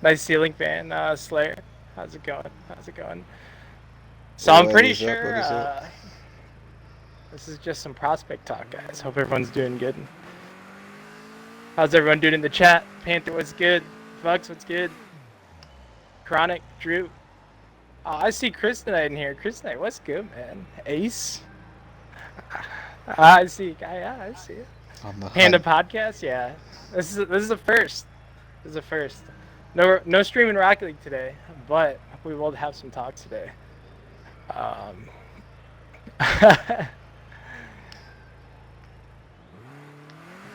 Nice ceiling fan, Slayer. How's it going? How's it going? So I'm What pretty is up? What sure is up? this is just some prospect talk, guys. Hope everyone's doing good. How's everyone doing in the chat? Panther, what's good? Fugs, what's good? Chronic, Drew. Oh, I see Chris tonight in here. Chris tonight, what's good, man? Ace. I see. I see. I'm Panda on. podcast, yeah. This is a first. This is a first. No streaming Rocket League today, but we will have some talks today. Um,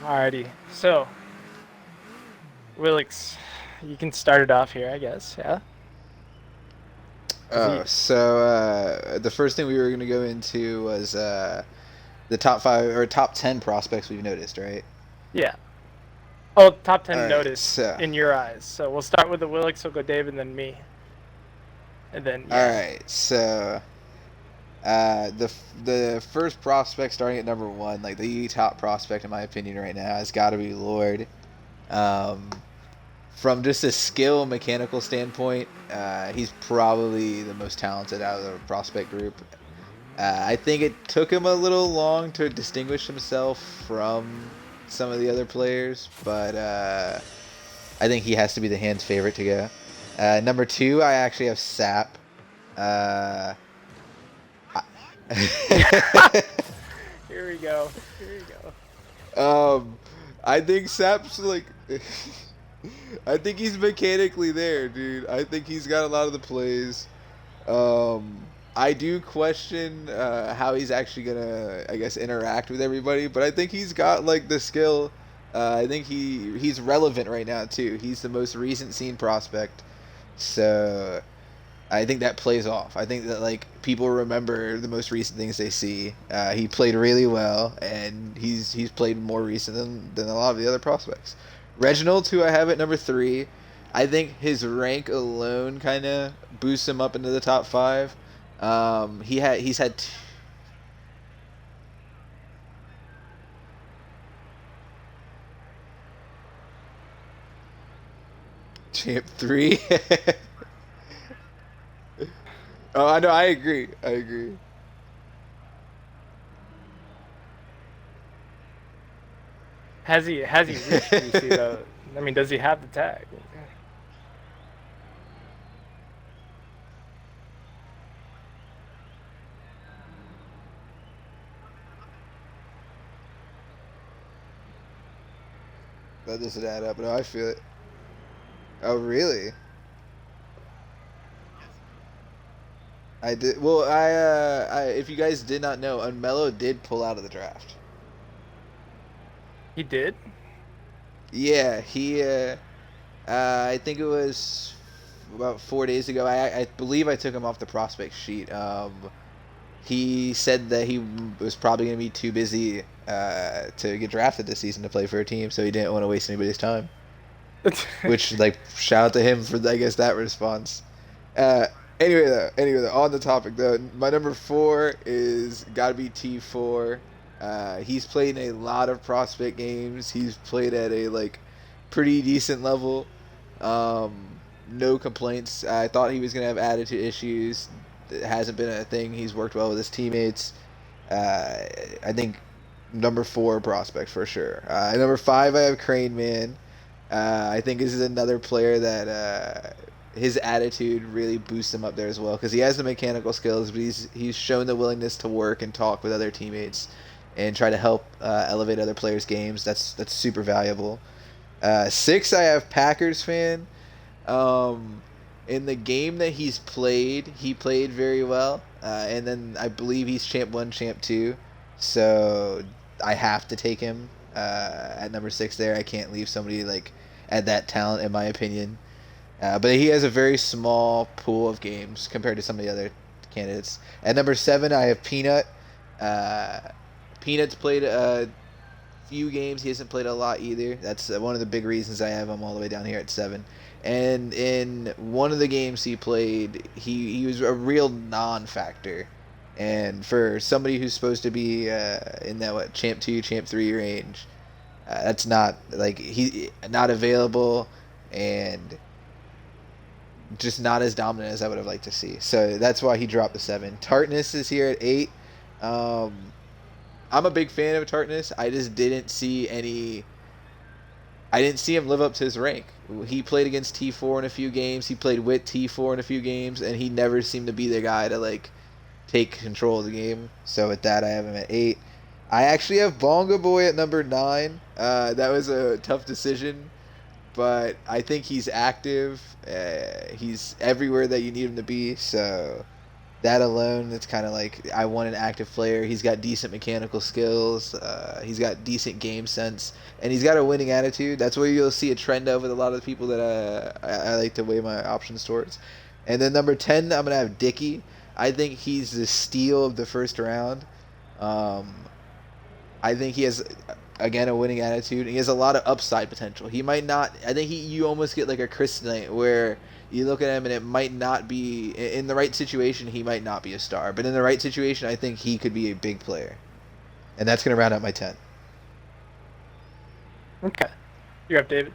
Alrighty. So, Willix, you can start it off here, I guess. Yeah. Is he? The first thing we were gonna go into was the top 5 or top 10 prospects we've noticed, right? Yeah. Oh, top All 10 right. noticed in your eyes. So we'll start with the Willix. We'll go David, then me, and then All yeah. right. The first prospect starting at number 1, like the top prospect in my opinion right now, has got to be Lord. Um, from just a skill mechanical standpoint, he's probably the most talented out of the prospect group. I think it took him a little long to distinguish himself from some of the other players, but I think he has to be the hands favorite to go. Number 2, I actually have Sap. Uh, Here we go. Here we go. um, I think Sap's like. I think he's mechanically there, dude. I think he's got a lot of the plays. I do question how he's actually gonna, I guess, interact with everybody, but I think he's got like the skill. I think he's relevant right now too. He's the most recent seen prospect, so I think that plays off. I think that like people remember the most recent things they see. He played really well, and he's played more recent than a lot of the other prospects. Reginald, who I have at number 3, I think his rank alone kind of boosts him up into the top 5. He's had champ 3. Oh, I know. I agree. I agree. Has he reached BC though? I mean, does he have the tag? That doesn't add up. No, I feel it. Oh, really? I did. Well, if you guys did not know, Unmello did pull out of the draft. He did. Yeah, I think it was about 4 days ago. I believe I took him off the prospect sheet. He said that he was probably going to be too busy to get drafted this season to play for a team, so he didn't want to waste anybody's time. Which, like, shout out to him for, I guess, that response. Uh, anyway though, on the topic though, my number 4 is gotta be T4. He's played in a lot of prospect games. He's played at a like pretty decent level. No complaints. I thought he was gonna have attitude issues. It hasn't been a thing. He's worked well with his teammates. I think number 4 prospect for sure. Number 5, I have Crane Man. I think this is another player that his attitude really boosts him up there as well because he has the mechanical skills, but he's shown the willingness to work and talk with other teammates and try to help elevate other players' games. That's super valuable. 6, I have Packers fan. Um, in the game that he played very well, and then I believe he's champ 1, champ 2, so I have to take him at number 6 there. I can't leave somebody like at that talent, in my opinion. But he has a very small pool of games compared to some of the other candidates. At number 7, I have Peanut. Uh, Peanut's played a few games. He hasn't played a lot either. That's one of the big reasons I have him all the way down here at 7. And in one of the games he played, he was a real non-factor. And for somebody who's supposed to be in that champ 2, champ 3 range, that's not like he not available, and just not as dominant as I would have liked to see. So that's why he dropped the 7. Tartness is here at 8. Um, I'm a big fan of Tartness. I just didn't see any. I didn't see him live up to his rank. He played against T4 in a few games. He played with T4 in a few games, and he never seemed to be the guy to like take control of the game. So with that, I have him at 8. I actually have Bonga Boy at number 9. That was a tough decision, but I think he's active. He's everywhere that you need him to be. So that alone, it's kind of like I want an active player. He's got decent mechanical skills. He's got decent game sense, and he's got a winning attitude. That's where you'll see a trend of with a lot of the people that I like to weigh my options towards. And then number 10, I'm gonna have Dickey. I think he's the steal of the first round. Um, I think he has again a winning attitude. He has a lot of upside potential. He might not. I think you almost get like a Chris Knight where you look at him and it might not be in the right situation. He might not be a star, but in the right situation, I think he could be a big player. And that's gonna round out my 10. Okay. You're up, David.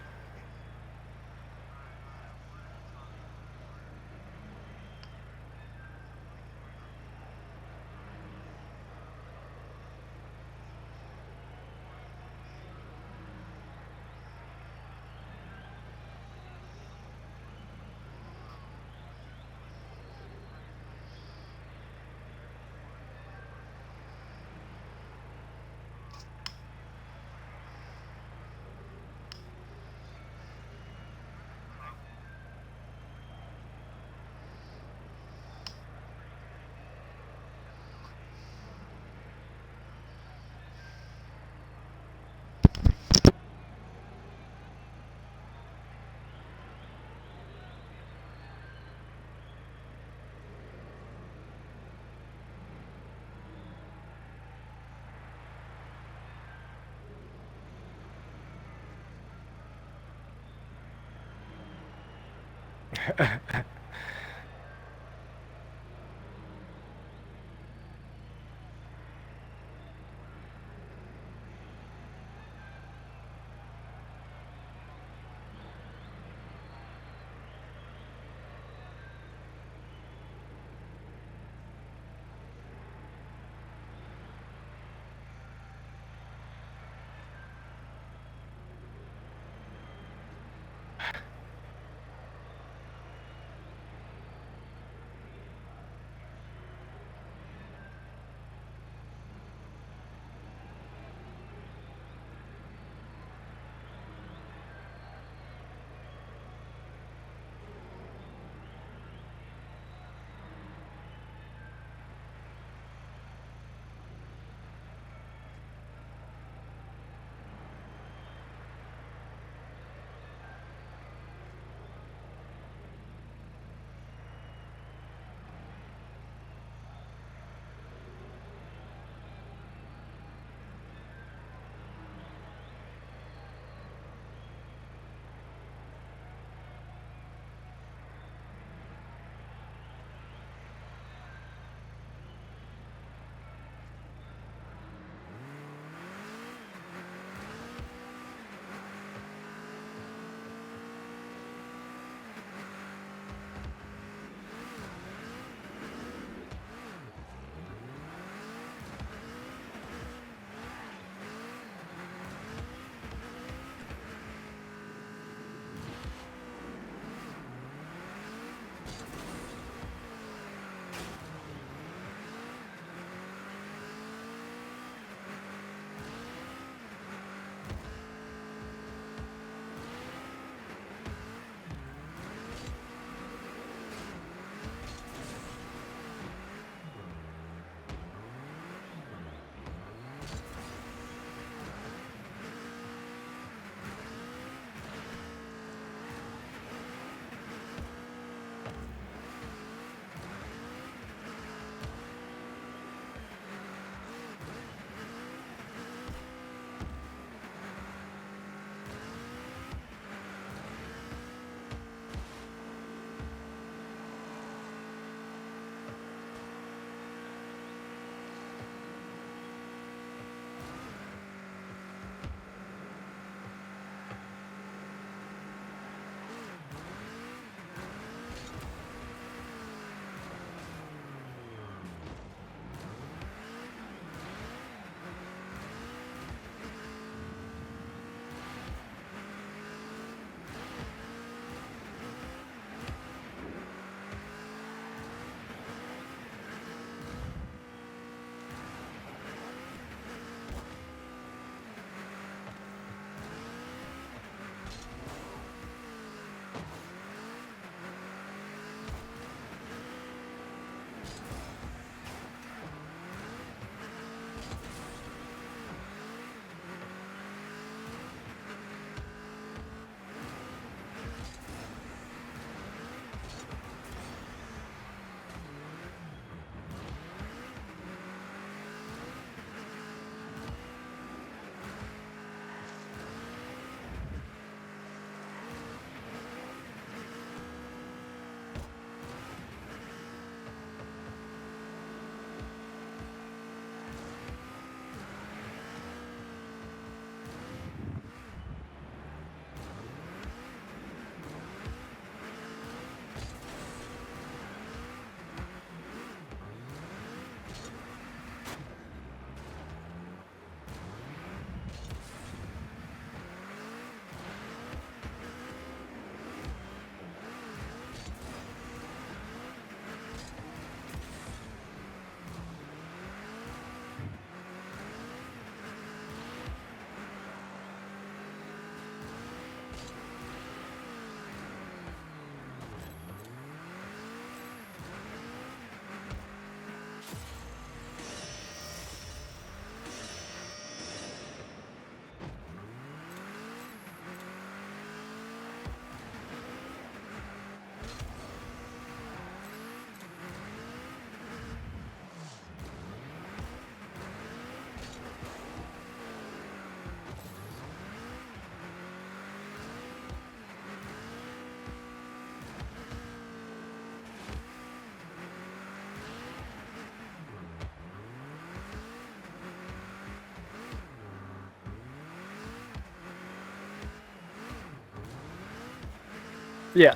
Yeah.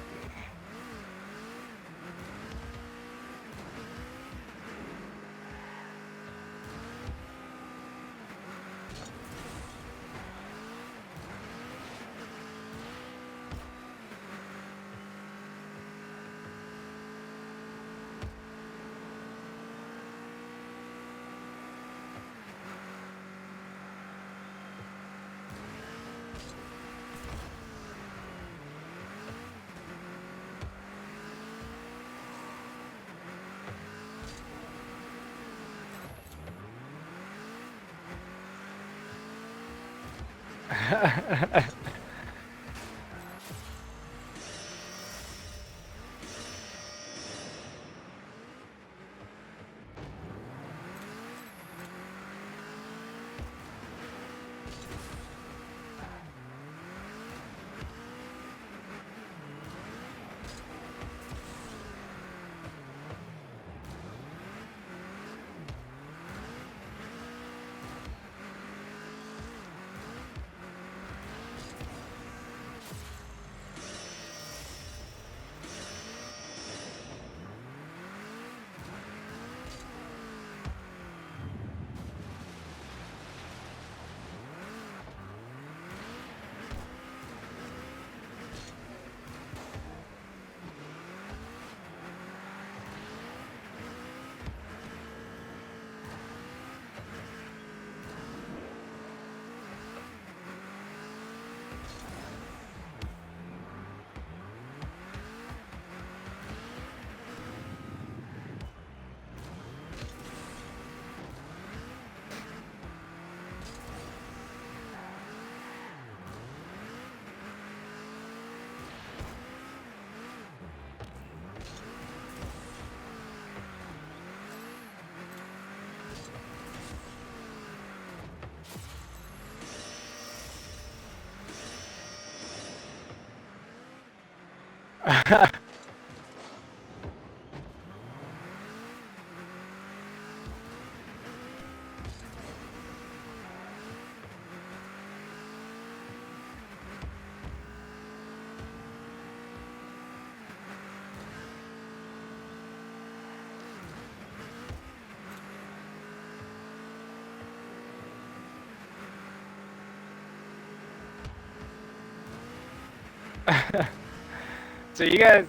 So you guys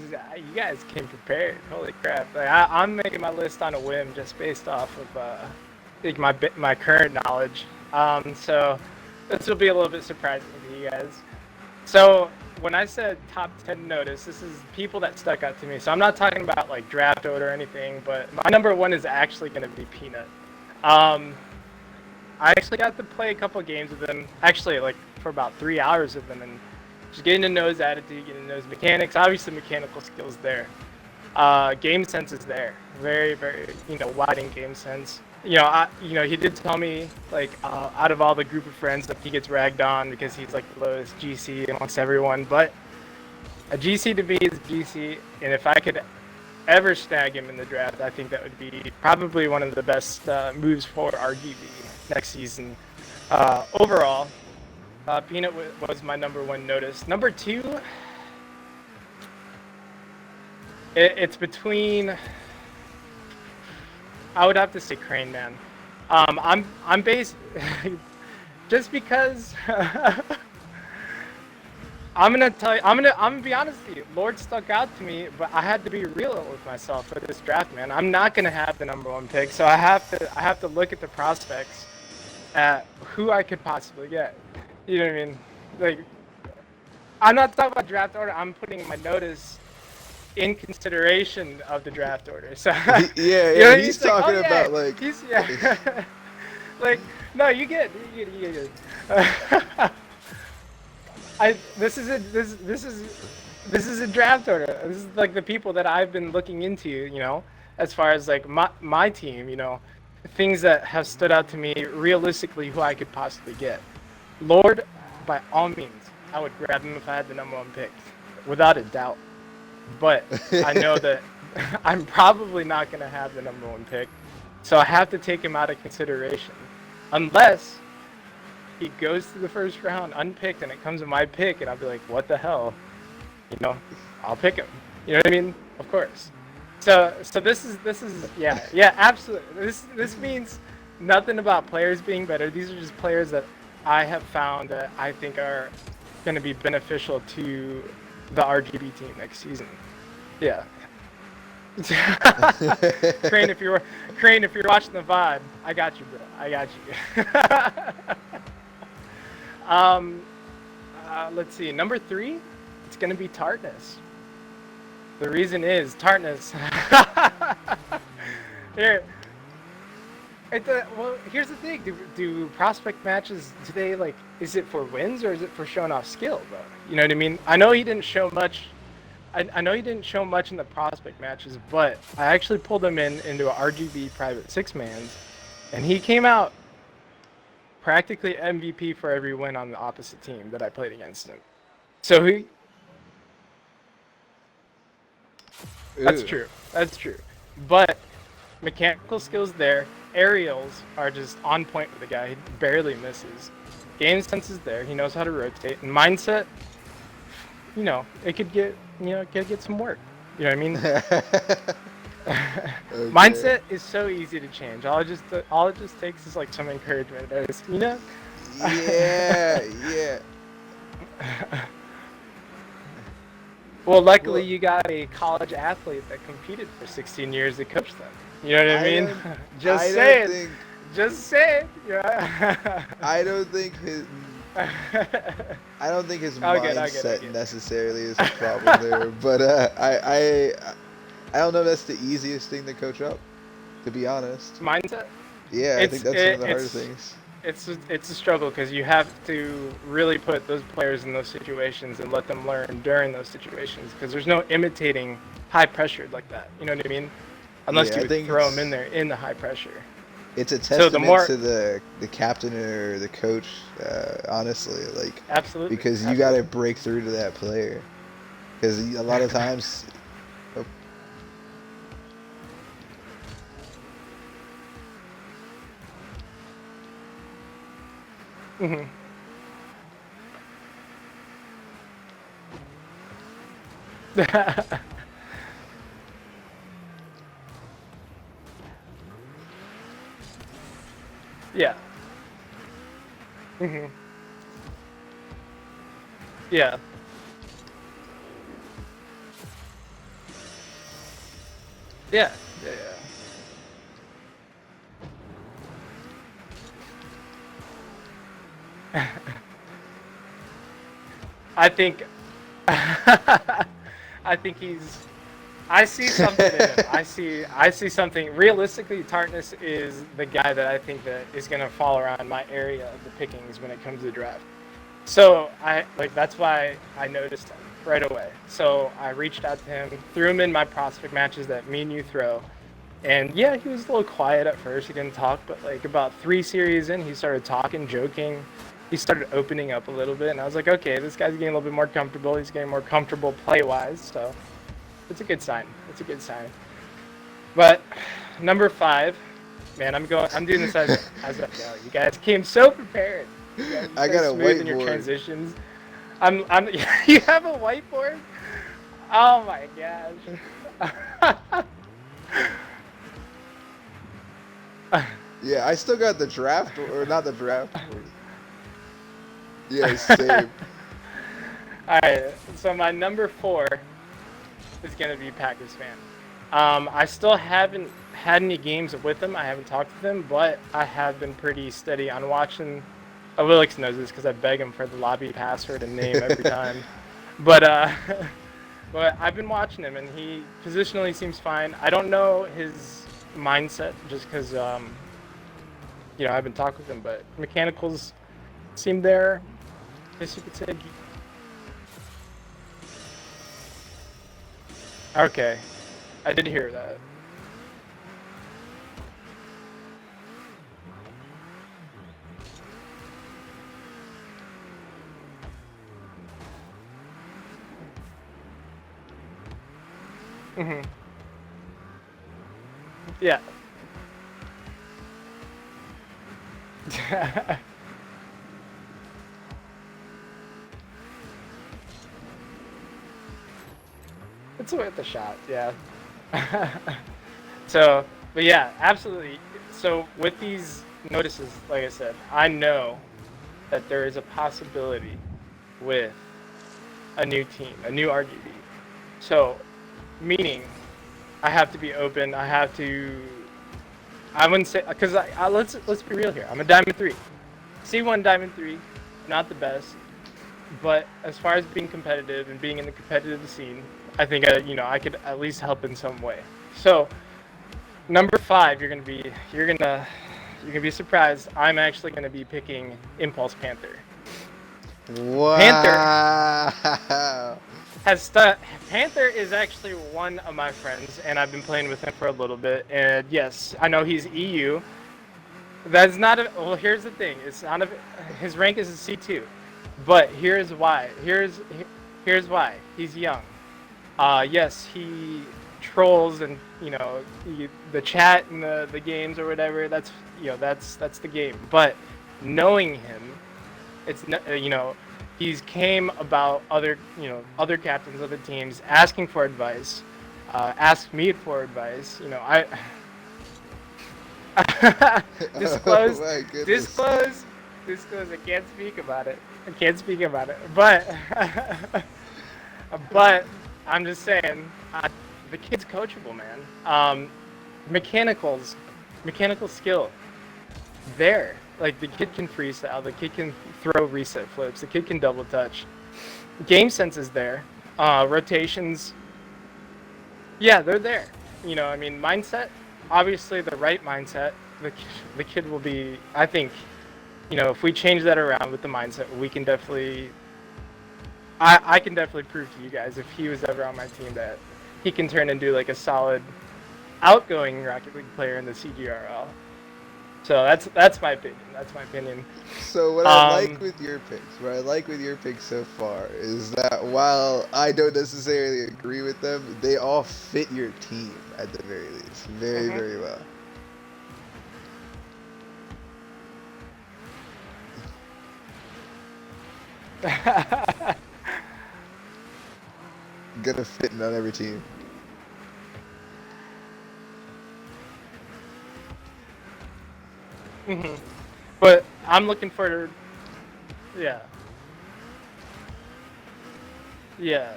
came prepared. Holy crap! Like I'm making my list on a whim, just based off of like my current knowledge. So this will be a little bit surprising to you guys. So when I said top 10 notice, this is people that stuck out to me. So I'm not talking about like draft order or anything, but my number one is actually going to be Peanut. Um, I actually got to play a couple of games with him, actually like for about 3 hours with him, and just getting to know his attitude, getting to know his mechanics. Obviously, mechanical skills there. Game sense is there. Very, very, wide in game sense. He did tell me like out of all the group of friends that he gets ragged on because he's like the lowest GC amongst everyone. But a GC to me is GC, and if I could ever snag him in the draft, I think that would be probably one of the best moves for RGB next season. Overall, Peanut was my number one notice. Number two, it's between. I would have to say Crane Man. I'm based just because. I'm gonna be honest with you. Lord stuck out to me, but I had to be real with myself for this draft, man. I'm not gonna have the number one pick, so I have to look at the prospects, at who I could possibly get. You know what I mean? Like, I'm not talking about draft order. I'm putting my notice in consideration of the draft order. So yeah, he's talking about like. Like, no, you get. This is a draft order. This is like the people that I've been looking into, as far as like my team, things that have stood out to me realistically who I could possibly get. Lord, by all means, I would grab him if I had the number one pick, without a doubt. But I know that I'm probably not going to have the number one pick, so I have to take him out of consideration, unless he goes to the first round unpicked and it comes to my pick, and I'll be like, what the hell, I'll pick him. You know what I mean? Of course. So this is yeah, absolutely. This means nothing about players being better. These are just players that I have found that I think are going to be beneficial to the RGB team next season. Yeah. Crane, if you're watching the VOD, I got you, bro. I got you. Let's see. Number 3, it's gonna be Tartness. The reason is Tartness. Here. Well, here's the thing. Do prospect matches, do they like? Is it for wins or is it for showing off skill, bro? You know what I mean? I know he didn't show much. I know he didn't show much in the prospect matches, but I actually pulled him into a RGB private 6-mans, and he came out practically MVP for every win on the opposite team that I played against him. So that's Ooh. true. That's true. But mechanical skills there. Aerials are just on point with the guy. He barely misses. Game sense is there. He knows how to rotate. And mindset, it could get some work. You know what I mean? Okay. Mindset is so easy to change. All it just takes is like some encouragement. Yeah, yeah. Well, luckily you got a college athlete that competed for 16 years to coach them. You know what I mean? Just saying. Just saying. Yeah. I don't think his mindset necessarily is a problem there, but I don't know if that's the easiest thing to coach up, to be honest. Mindset? Yeah, I think that's one of the hardest things. It's a struggle because you have to really put those players in those situations and let them learn during those situations, because there's no imitating high pressure like that. You know what I mean? Unless you throw them in there in the high pressure. It's a testament to the captain or the coach, honestly. Like, absolutely, because you got to break through to that player, because a lot of times. Mm-hmm. Yeah. Mm-hmm. Yeah. Yeah. Yeah. I think I see something in him. I see something. Realistically, Tartness is the guy that I think that is going to fall around my area of the pickings when it comes to the draft. So that's why I noticed him right away. So I reached out to him, threw him in my prospect matches that me and you throw. And yeah, he was a little quiet at first. He didn't talk, but like about 3 series in, he started talking, joking. He started opening up a little bit, and I was like, okay, this guy's getting a little bit more comfortable. He's getting more comfortable play-wise, so it's a good sign. It's a good sign. But number 5, man, I'm doing this as I go. You guys came so prepared. I got a whiteboard. In your transitions. You have a whiteboard? Oh my gosh. Yeah, I still got the draft, or not the draft. Yeah, same. Alright, so my number 4 is going to be Packers fan. I still haven't had any games with him. I haven't talked to him, but I have been pretty steady on watching. Willix knows this because I beg him for the lobby password and name every time. But but I've been watching him, and he positionally seems fine. I don't know his mindset just because I haven't talked with him, but mechanicals seem there. I guess you could say. Okay, I did hear that. Mm-hmm. Yeah. It's worth a shot, yeah. So, but yeah, absolutely. So with these notices, like I said, I know that there is a possibility with a new team, a new RGB. So, meaning I have to be open. I have to. I wouldn't say because let's be real here. I'm a Diamond 3, C1 Diamond 3, not the best, but as far as being competitive and being in the competitive scene, I think I could at least help in some way. So number 5, you're gonna be surprised. I'm actually gonna be picking Impulse Panther. Panther Wow. has stu- Panther is actually one of my friends, and I've been playing with him for a little bit. And yes, I know he's EU. That's not a. Well, here's the thing. It's not a. His rank is a C2, but here's why. Here's why. He's young. Yes, he trolls and the chat and the games or whatever. That's the game. But knowing him, he's came about other captains, other teams asking for advice, asked me for advice. Oh Disclose, my goodness. disclose, disclose. I can't speak about it. I can't speak about it. But, but I'm just saying, the kid's coachable, man. Mechanicals, mechanical skill, there. Like the kid can freestyle. The kid can throw reset flips. The kid can double touch. Game sense is there. Rotations, yeah, they're there. I mean, mindset, obviously the right mindset, the kid will be, I think, if we change that around with the mindset, we can definitely, I can definitely prove to you guys if he was ever on my team that he can turn into like a solid outgoing Rocket League player in the CGRL. So that's my opinion. That's my opinion. So what I like with your picks, what I like with your picks so far is that while I don't necessarily agree with them, they all fit your team at the very least, very Mhm. very well. Gonna fit in on every team. Mhm. But I'm looking for, yeah, yeah,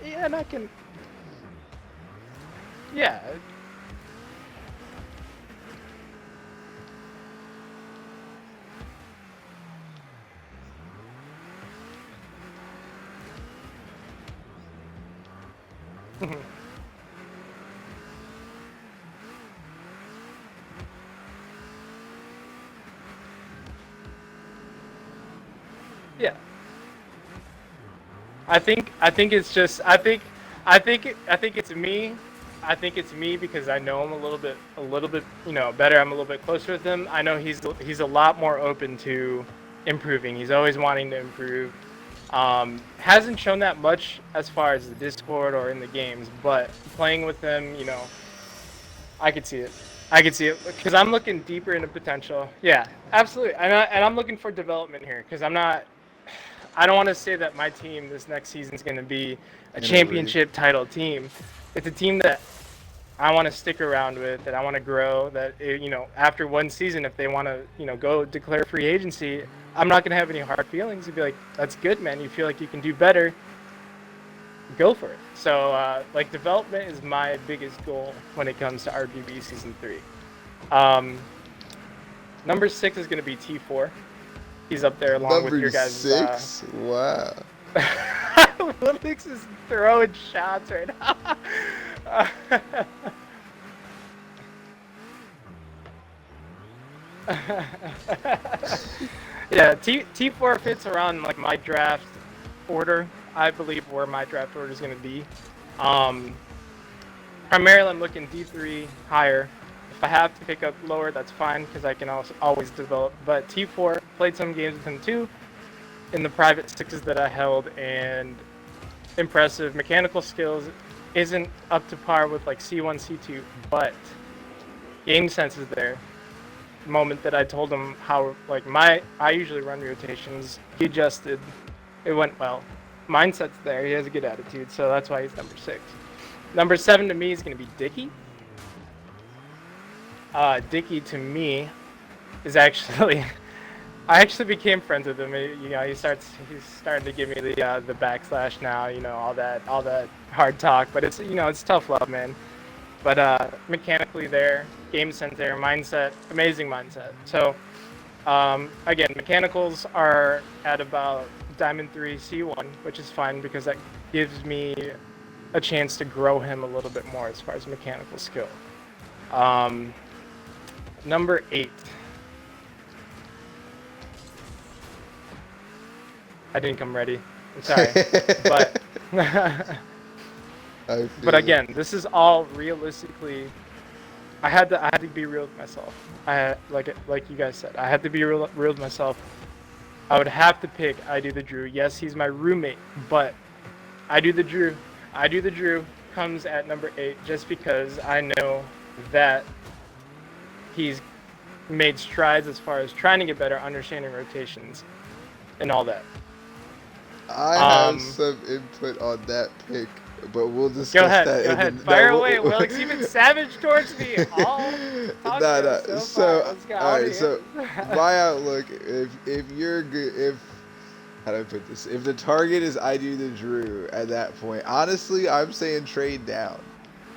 and I can, yeah. Mhm. Yeah. I think it's just I think it's me. I think it's me because I know him a little bit better. I'm a little bit closer with him. I know he's a lot more open to improving. He's always wanting to improve. Hasn't shown that much as far as the Discord or in the games, but playing with him, I could see it. I could see it because I'm looking deeper into potential. Yeah, absolutely. And I'm looking for development here because I'm not. I don't want to say that my team this next season is going to be a In a way. championship title team. It's a team that I want to stick around with, that I want to grow. That after one season, if they want to, go declare free agency, I'm not going to have any hard feelings. I'd be like, "That's good, man. You feel like you can do better. Go for it." So, like, development is my biggest goal when it comes to RGB season 3. Um, number 6 is going to be T4. He's up there along with Number your guys'. 6. Wow. Olympics is throwing shots right now. Yeah, T4 fits around like my draft order. I believe where my draft order is going to be. Um, Primarily, I'm looking D3 higher. If I have to pick up lower, that's fine because I can also always develop. But T4 played some games with him too in the private sixes that I held, and impressive mechanical skills. Isn't up to par with like C1, C2, but game sense is there. The moment that I told him how like I usually run rotations, he adjusted. It went well. Mindset's there. He has a good attitude, so that's why he's number 6. Number 7 to me is going to be Dicky. Dicky to me is actually, I actually became friends with him. You know, he's starting to give me the backslash now. You know, all that hard talk, but it's, you know, it's tough love, man. But mechanically there, game sense there, mindset, amazing mindset. So again, mechanicals are at about Diamond 3 C1, which is fine because that gives me a chance to grow him a little bit more as far as mechanical skill. Number 8. I didn't come ready. I'm sorry, but but again, this is all realistically. I had to be real with myself. Like you guys said, I had to be real with myself. I would have to pick I Do the Drew. Yes, he's my roommate, but I Do the Drew comes at number 8 just because I know that he's made strides as far as trying to get better, understanding rotations, and all that. I have some input on that pick, but we'll discuss that. Go ahead. Fire away, Wilkes. You've been savage towards me all podcast so far. Let's go. All right. So my outlook, if you're good, how do I put this? If the target is I Do the Drew at that point, honestly, I'm saying trade down.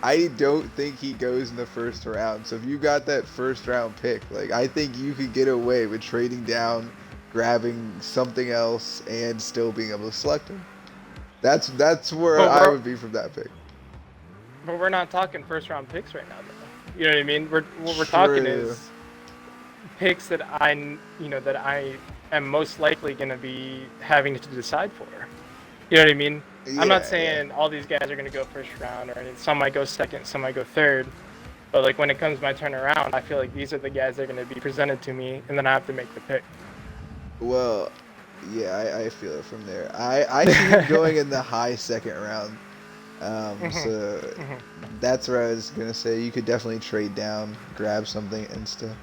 I don't think he goes in the first round. So if you got that first round pick, like, I think you could get away with trading down, grabbing something else, and still being able to select him. That's where I would be from that pick. But we're not talking first round picks right now, though. You know what I mean? What we're talking is picks that I am most likely going to be having to decide for. You know what I mean? Yeah, I'm not saying all these guys are going to go first round, or some might go second, some might go third. But like when it comes my turn around, I feel like these are the guys that are going to be presented to me, and then I have to make the pick. Well, yeah, I feel it from there. I see him going in the high second round. So that's where I was going to say you could definitely trade down, grab something insta.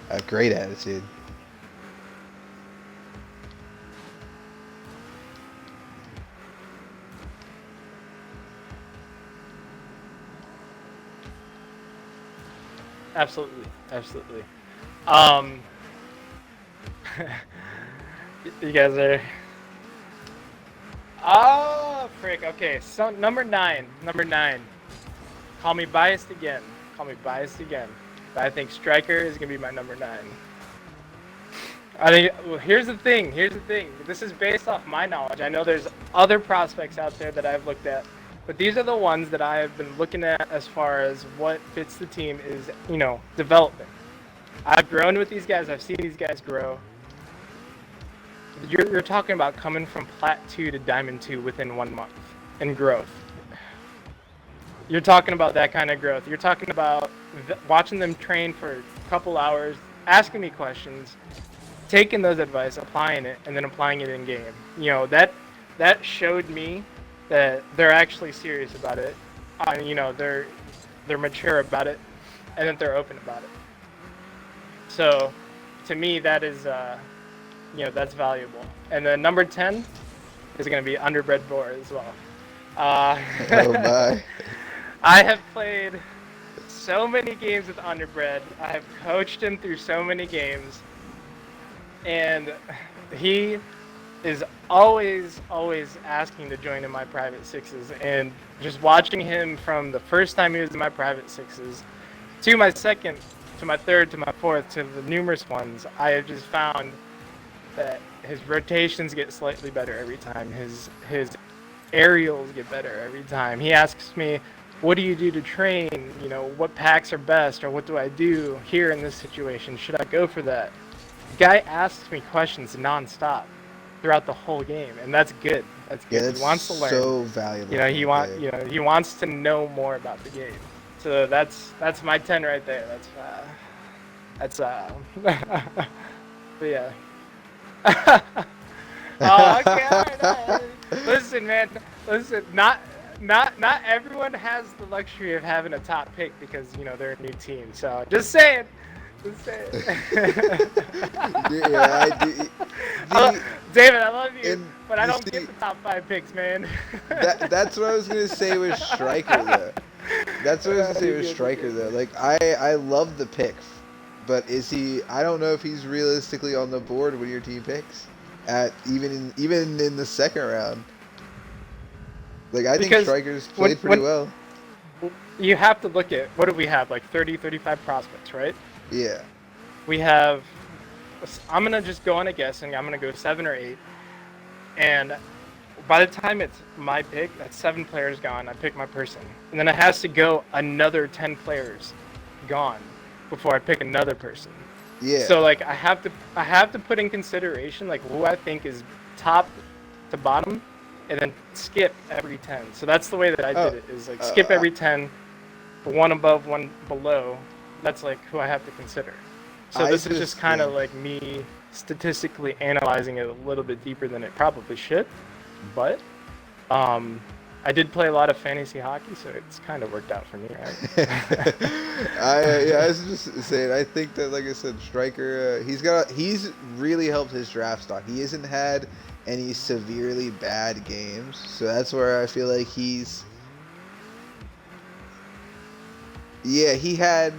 A great attitude. Absolutely. You guys are. Oh, frick. Okay, so number 9. Call me biased again. But I think Striker is gonna be my number 9. I think. Well, here's the thing. This is based off my knowledge. I know there's other prospects out there that I've looked at, but these are the ones that I have been looking at as far as what fits the team is, development. I've grown with these guys. I've seen these guys grow. You're talking about coming from Plat 2 to Diamond 2 within 1 month in growth. You're talking about that kind of growth. You're talking about watching them train for a couple hours, asking me questions, taking those advice, applying it, and then applying it in game. That showed me that they're actually serious about it. They're mature about it, and that they're open about it. So, to me, that is, that's valuable. And then number 10 is going to be Underbred Boar as well. Oh my! I have played so many games with Underbred. I have coached him through so many games, and he is always asking to join in my private sixes. And just watching him from the first time he was in my private sixes to my second, to my third, to my fourth, to the numerous ones, I have just found that his rotations get slightly better every time. His aerials get better every time. He asks me, what do you do to train? What packs are best, or what do I do here in this situation? Should I go for that? The guy asks me questions nonstop throughout the whole game, and that's good. That's good. Yeah, he wants to learn. So valuable. He wants to know more about the game. So that's my 10 right there. But yeah. Okay, all right. Listen, man. Listen, not everyone has the luxury of having a top pick because they're a new team. So just saying. Just saying. Yeah, I do. David, I love you, And but I you don't see, get the top 5 picks, man. that's what I was gonna say with Striker though. That's what I was gonna say You're with good. You're Striker good. though. Like I love the pick, but is he? I don't know if he's realistically on the board when your team picks at even in the second round. Like I think Because Striker's when played pretty when well. you have to look at what do we have, like 30, 35 prospects, right? Yeah. We have. I'm gonna just go on a guess, and I'm gonna go 7 or 8, and by the time it's my pick, that's 7 players gone. I pick my person, and then it has to go another 10 players gone before I pick another person. Yeah. So like I have to put in consideration like who I think is top to bottom, and then skip every 10. So that's the way that I Oh. did it. Is like skip every 10, one above, one below. That's like who I have to consider. So I this is just kind of think- like me statistically analyzing it a little bit deeper than it probably should, but I did play a lot of fantasy hockey, so it's kind of worked out for me, right? I was just saying. I think that, like I said, Striker, he's really helped his draft stock. He hasn't had any severely bad games, so that's where I feel like he's. Yeah, he had.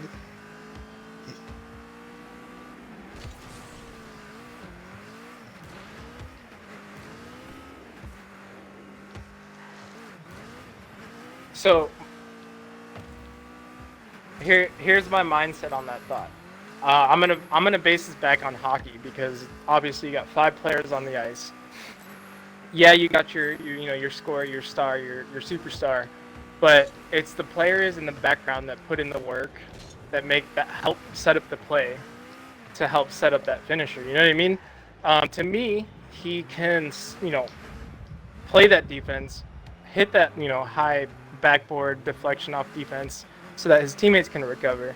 So here's my mindset on that thought. I'm gonna base this back on hockey because obviously you got 5 players on the ice. Yeah, you got your scorer, your star, your superstar, but it's the players in the background that put in the work that help set up the play to help set up that finisher. You know what I mean? To me, he can play that defense, hit that high backboard deflection off defense, so that his teammates can recover.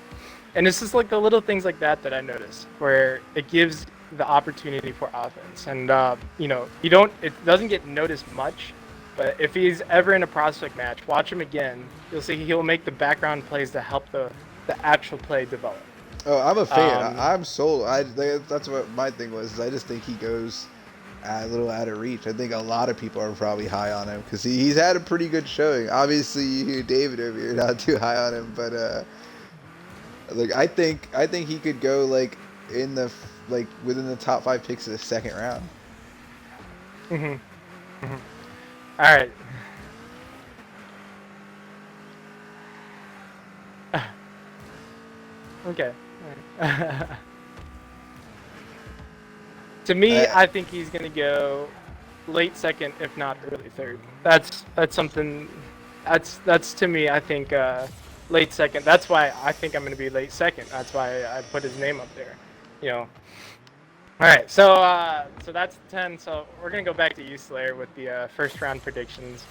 And it's just like the little things like that that I notice, where it gives the opportunity for offense. And it doesn't get noticed much, but if he's ever in a prospect match, watch him again. You'll see he'll make the background plays to help the actual play develop. Oh, I'm a fan. Um, I'm sold. That's what my thing was. I just think he goes a little out of reach. I think a lot of people are probably high on him because he's had a pretty good showing. Obviously, you hear David over here not too high on him, but like I think he could go like within the top 5 picks of the second round. mhm, mhm. All right. Okay. To me, I think he's gonna go late second, if not early third. That's something. That's to me. I think late second. That's why I think I'm gonna be late second. That's why I put his name up there. You know. All right. So that's 10. So we're gonna go back to you, Slayer, with the first round predictions.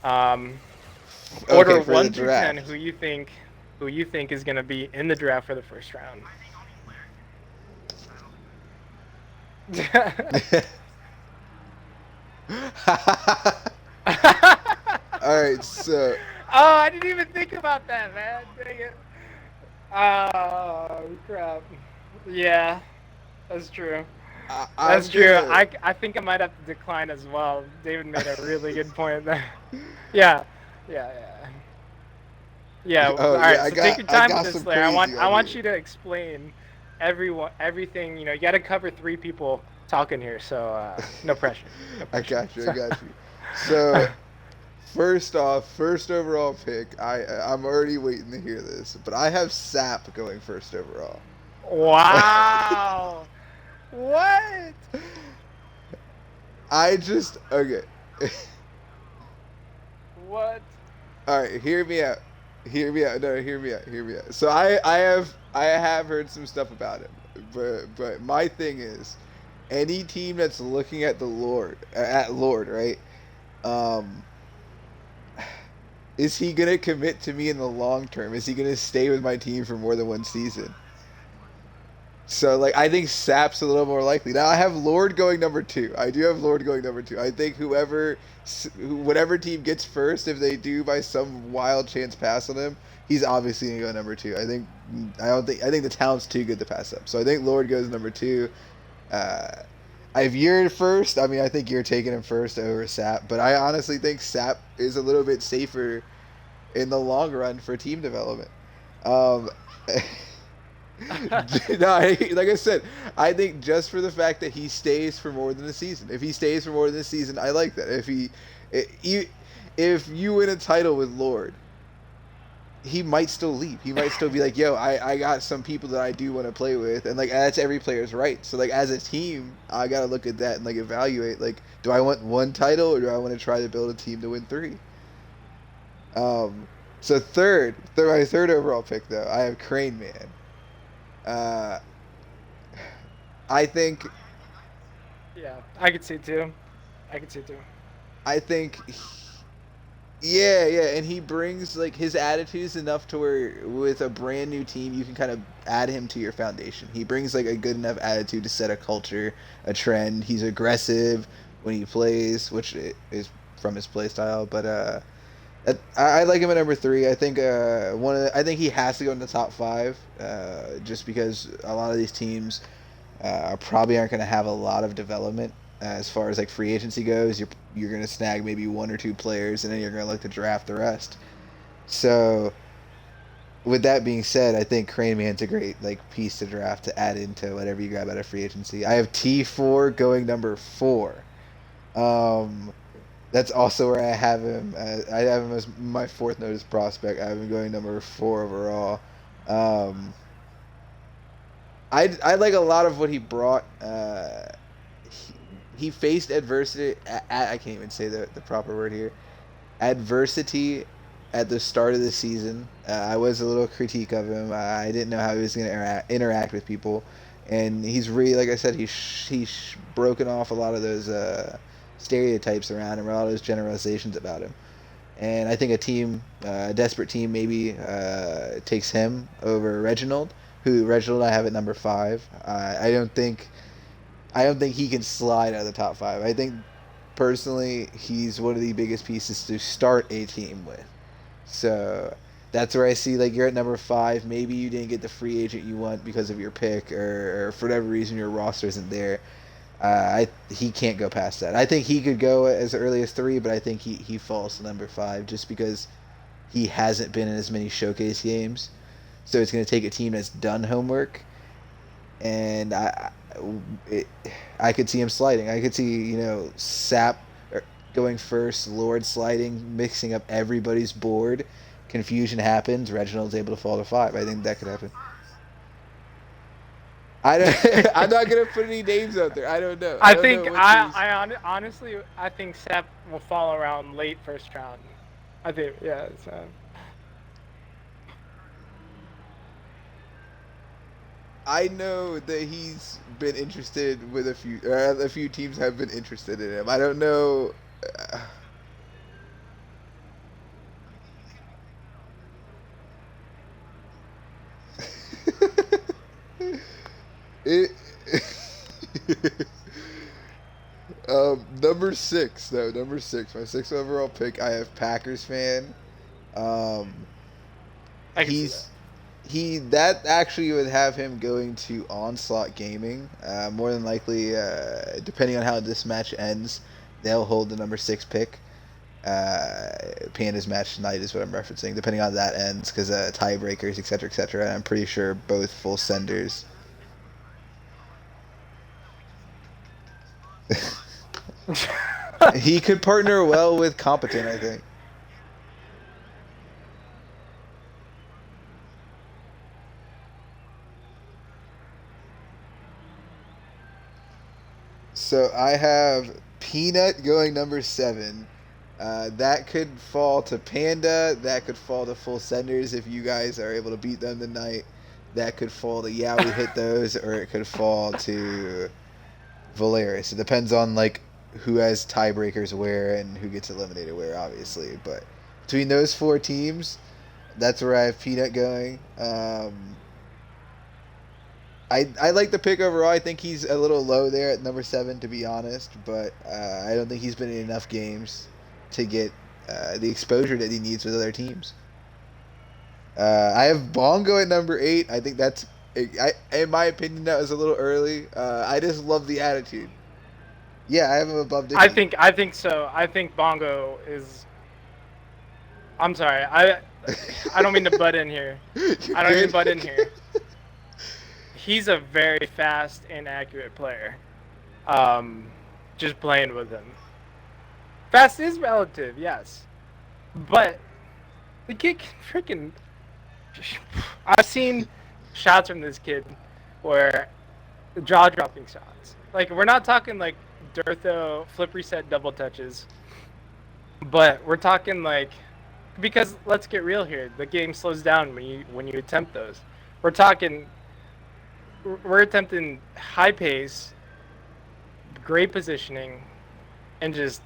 Order Okay, for 1 the through draft. 10. Who you think is gonna be in the draft for the first round? All right, so Oh, I didn't even think about that, man. Dang it. Oh, crap. Yeah, that's true. I'm That's true. gonna. I think I might have to decline as well. David made a really good point there. Yeah, yeah, yeah. Yeah. All Oh yeah, right. So take your I time with got this, some Slayer. crazy I on want here. you to explain everything. You got to cover 3 people talking here, so no pressure. No I pressure. got you. I got you. So first off, first overall pick. I'm already waiting to hear this, but I have Sap going first overall. Wow. What? I just okay. What? All right, hear me out. Hear me out. No, hear me out. Hear me out. So I have heard some stuff about him, but my thing is, any team that's looking at Lord, right? Um, is he gonna commit to me in the long term? Is he gonna stay with my team for more than one season? So like I think Sap's a little more likely. Now I have Lord going number 2. I do have Lord going number 2. I think whatever team gets first, if they do by some wild chance pass on him, he's obviously gonna go number 2. I think the talent's too good to pass up. So I think Lord goes number 2. Uh, I've Year first. I mean, I think you're taking him first over Sap, but I honestly think Sap is a little bit safer in the long run for team development. Um, no, like I said, I think just for the fact that he stays for more than a season. If he stays for more than a season, I like that. If you win a title with Lord, he might still leave. He might still be like, "Yo, I got some people that I do want to play with," and like that's every player's right. So like as a team, I gotta look at that and like evaluate. Like, do I want one title or do I want to try to build a team to win 3? So my third overall pick though, I have Crane Man. Uh, I think Yeah, I could see it too. I could see it too. I think yeah, yeah, and he brings like his attitude's enough to where with a brand new team you can kind of add him to your foundation. He brings like a good enough attitude to set a culture, a trend. He's aggressive when he plays, which is from his play style, but I like him at number 3. I think I think he has to go in the top 5, just because a lot of these teams probably aren't going to have a lot of development as far as like free agency goes. You're going to snag maybe 1 or 2 players, and then you're going to look to draft the rest. So, with that being said, I think Crane Man's a great like piece to draft to add into whatever you grab out of free agency. I have T4 going number 4. Um, that's also where I have him. I have him as my 4th notice prospect. I have him going number 4 overall. Um, I like a lot of what he brought. He faced adversity. I can't even say the proper word here. Adversity at the start of the season. I was a little critique of him. I didn't know how he was going to interact with people, and he's really, like I said, he's broken off a lot of those stereotypes around him, a lot of those generalizations about him. And I think a desperate team, maybe takes him over Reginald. Reginald I have at number 5. I don't think he can slide out of the top 5. I think personally he's one of the biggest pieces to start a team with. So that's where I see like you're at number 5. Maybe you didn't get the free agent you want because of your pick, or for whatever reason your roster isn't there. He can't go past that. I think he could go as early as 3, but I think he falls to number 5 just because he hasn't been in as many showcase games. So it's going to take a team that's done homework, and I could see him sliding. I could see Sap going first, Lord sliding, mixing up everybody's board. Confusion happens. Reginald's able to fall to 5. I think that could happen. I don't, I'm not gonna put any names out there. I don't know. I don't think know what honestly, I think Sap will fall around late first round. I think, yeah. It's, I know that he's been interested with a few teams have been interested in him. I don't know. It, number 6 though. Number 6, my 6th overall pick. I have Packers fan. Um, I can see he's that actually would have him going to Onslaught Gaming. More than likely, depending on how this match ends, they'll hold the number 6 pick. Panda's match tonight is what I'm referencing. Depending on how that ends, because tiebreakers, etc., etc. I'm pretty sure both full senders. He could partner well with Competent, I think. So I have Peanut going number 7. That could fall to Panda. That could fall to Full Senders if you guys are able to beat them tonight. That could fall to Yeah, we hit those, or it could fall to Valeris. It depends on like who has tiebreakers where and who gets eliminated where, obviously. But between those 4 teams, that's where I have Peanut going. I like the pick overall. I think he's a little low there at number 7, to be honest. But I don't think he's been in enough games to get the exposure that he needs with other teams. I have Bongo at number 8. I think that's, in my opinion, that was a little early. I just love the attitude. Yeah, I have him above Dickey. I think so. I think Bongo is. I'm sorry. I don't mean to butt in here. You're I don't mean to good. butt in here. He's a very fast and accurate player. Just playing with him. Fast is relative, yes, but the kid can freaking. I've seen shots from this kid where jaw dropping shots. Like we're not talking like Dirtho flip reset double touches, but we're talking like because let's get real here. The game slows down when you attempt those. We're talking. We're attempting high pace, great positioning, and just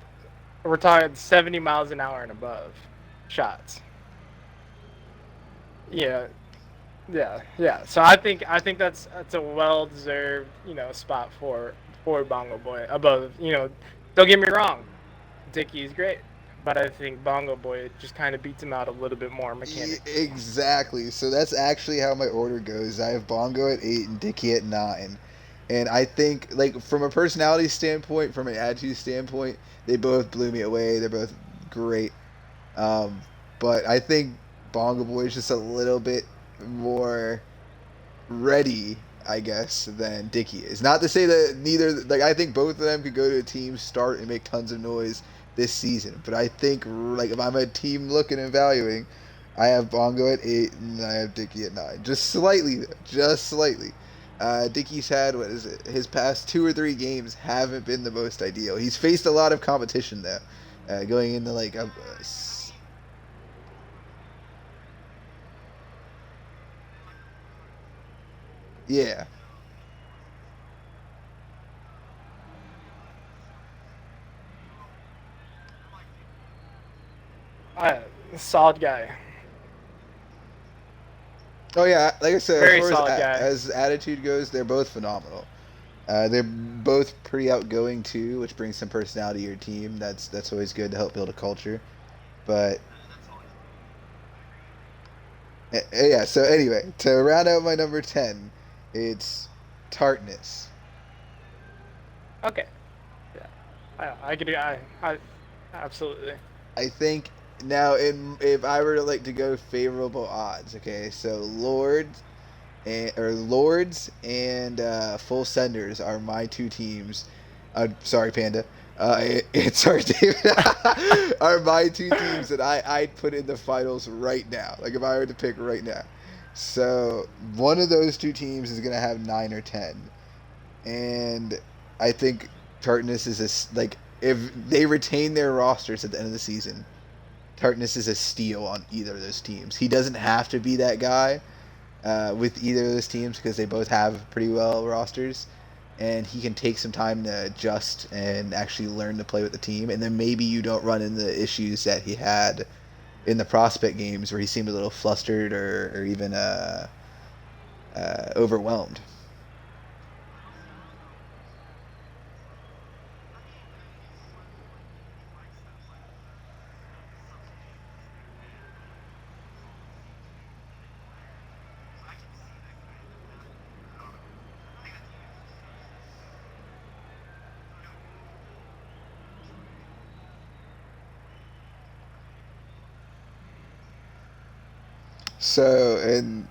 we're talking 70 miles an hour and above shots. Yeah, yeah. So I think that's a well deserved spot for Bongo Boy above. Don't get me wrong, Dickey is great, but I think Bongo Boy just kind of beats him out a little bit more mechanically. Exactly. So that's actually how my order goes. I have Bongo at 8 and Dickey at 9. And I think, like, from a personality standpoint, from an attitude standpoint, they both blew me away. They're both great. Um, but I think Bongo Boy is just a little bit more ready, I guess, than Dickey is. Not to say that neither, like, I think both of them could go to a team, start, and make tons of noise this season. But I think, like, if I'm a team looking and valuing, I have Bongo at 8 and I have Dickey at 9. Just slightly, though. Just slightly. Dickey's had, what is it? His past 2 or 3 games haven't been the most ideal. He's faced a lot of competition, though. Going into, like, yeah. Uh, Solid guy, Oh yeah, like I said, very as far solid guy. as attitude goes, they're both phenomenal. They're both pretty outgoing too, which brings some personality to your team. That's always good to help build a culture. But yeah, so anyway, to round out my number 10, it's tartness. Okay, yeah, I could I absolutely. I think now, if I were to like to go favorable odds, okay, so Lords and Full Senders are my 2 teams. Sorry, Panda. Sorry, David. Are my 2 teams that I'd put in the finals right now. Like if I were to pick right now. So one of those 2 teams is gonna have 9 or 10, and I think Tartness is like if they retain their rosters at the end of the season, Tartness is a steal on either of those teams. He doesn't have to be that guy with either of those teams because they both have pretty well rosters, and he can take some time to adjust and actually learn to play with the team. And then maybe you don't run into the issues that he had in the prospect games where he seemed a little flustered or even overwhelmed. So, and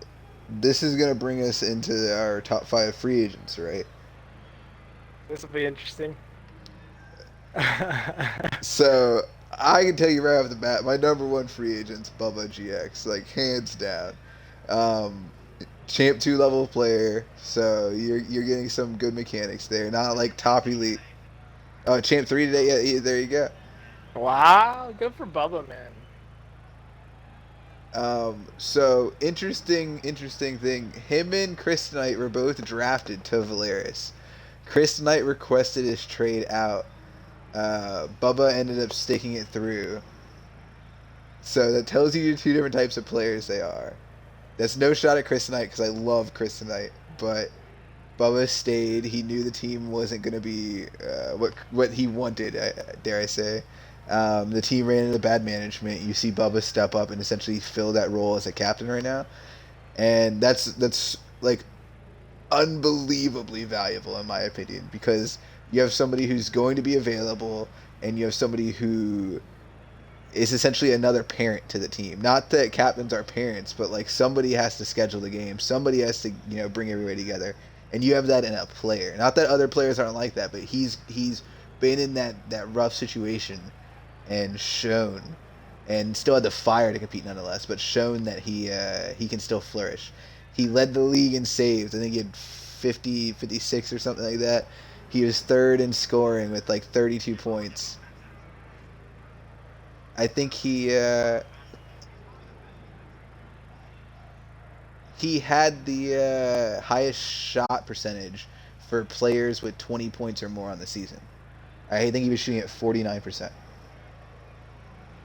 this is going to bring us into our top 5 free agents, right? This will be interesting. So, I can tell you right off the bat, my number 1 free agent's Bubba GX, like hands down. Um, Champ 2 level player, so you're getting some good mechanics there. Not like top elite. Oh, Champ 3 today. Yeah, there you go. Wow, good for Bubba, man. So interesting thing. Him and Chris Knight were both drafted to Valeris. Chris Knight requested his trade out. Bubba ended up sticking it through. So that tells you 2 different types of players they are. That's no shot at Chris Knight because I love Chris Knight, but Bubba stayed. He knew the team wasn't going to be what he wanted. Dare I say? The team ran into bad management. You see Bubba step up and essentially fill that role as a captain right now, and that's like unbelievably valuable in my opinion because you have somebody who's going to be available and you have somebody who is essentially another parent to the team. Not that captains are parents, but like somebody has to schedule the game. Somebody has to, bring everybody together. And you have that in a player. Not that other players aren't like that, but he's been in that rough situation and shown and still had the fire to compete nonetheless, but shown that he can still flourish. He led the league in saves. I think he had 50, 56 or something like that. He was third in scoring with like 32 points. I think he had the highest shot percentage for players with 20 points or more on the season. I think he was shooting at 49%.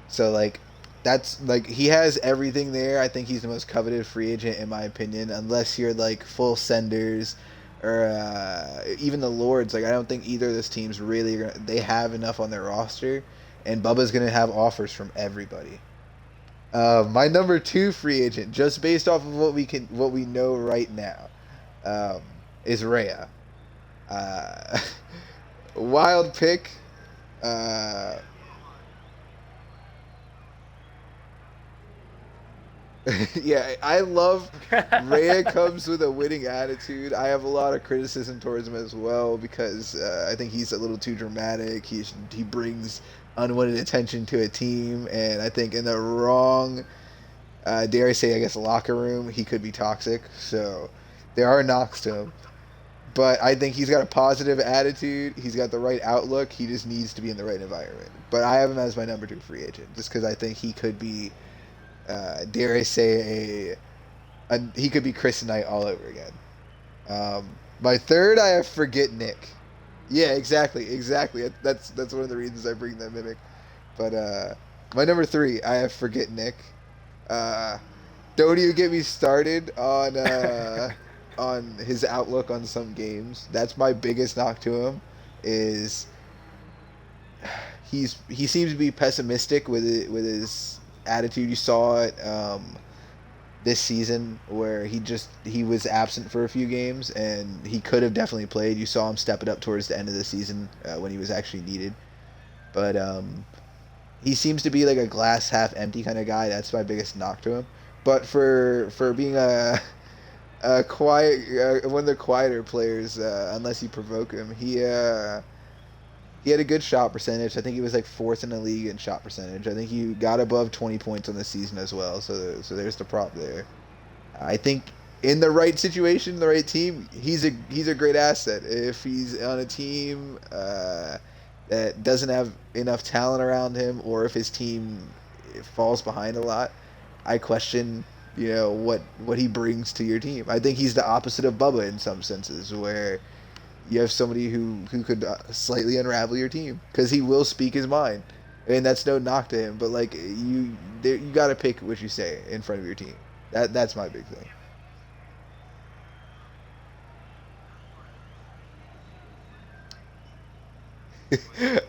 So like that's like he has everything there. I think he's the most coveted free agent in my opinion, unless you're like full senders or even the Lords. Like I don't think either of those teams really they have enough on their roster, and Bubba's gonna have offers from everybody. My number two free agent, just based off of what we know right now, um, is Rhea. Uh, wild pick. Uh, yeah, I love Rhea comes with a winning attitude. I have a lot of criticism towards him as well because I think he's a little too dramatic. He brings unwanted attention to a team, and I think in the wrong dare I say, I guess, locker room, he could be toxic. So there are knocks to him. But I think he's got a positive attitude. He's got the right outlook. He just needs to be in the right environment. But I have him as my number two free agent just because I think he could be, dare I say, he could be Chris Knight all over again. My third, I have Forget Nick. Yeah, exactly. That's one of the reasons I bring that mimic. But my number three, I have Forget Nick. Uh, don't even get me started on his outlook on some games. That's my biggest knock to him. Is he seems to be pessimistic with his attitude. You saw it this season where he was absent for a few games and he could have definitely played. You saw him step it up towards the end of the season when he was actually needed. But he seems to be like a glass half empty kind of guy. That's my biggest knock to him. But for being a quiet one of the quieter players, unless you provoke him, he had a good shot percentage. I think he was like fourth in the league in shot percentage. I think he got above 20 points on the season as well. So there's the prop there. I think in the right situation, the right team, he's a great asset. If he's on a team that doesn't have enough talent around him, or if his team falls behind a lot, I question what he brings to your team. I think he's the opposite of Bubba in some senses, where you have somebody who could slightly unravel your team because he will speak his mind, and that's no knock to him. But like you got to pick what you say in front of your team. That's my big thing.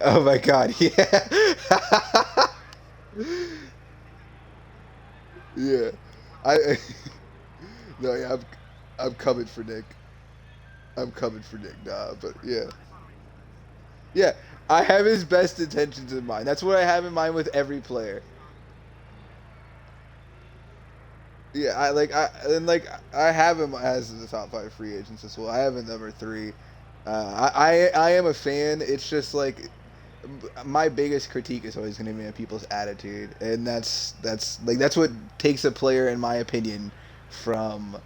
Oh my god, yeah. Yeah. I no, yeah, I'm coming for Nick. I'm coming for Nick, nah, but yeah. Yeah, I have his best intentions in mind. That's what I have in mind with every player. Yeah, I have him as the top five free agents as well. I have him number three. I am a fan. It's just like my biggest critique is always going to be on people's attitude, and that's what takes a player, in my opinion, from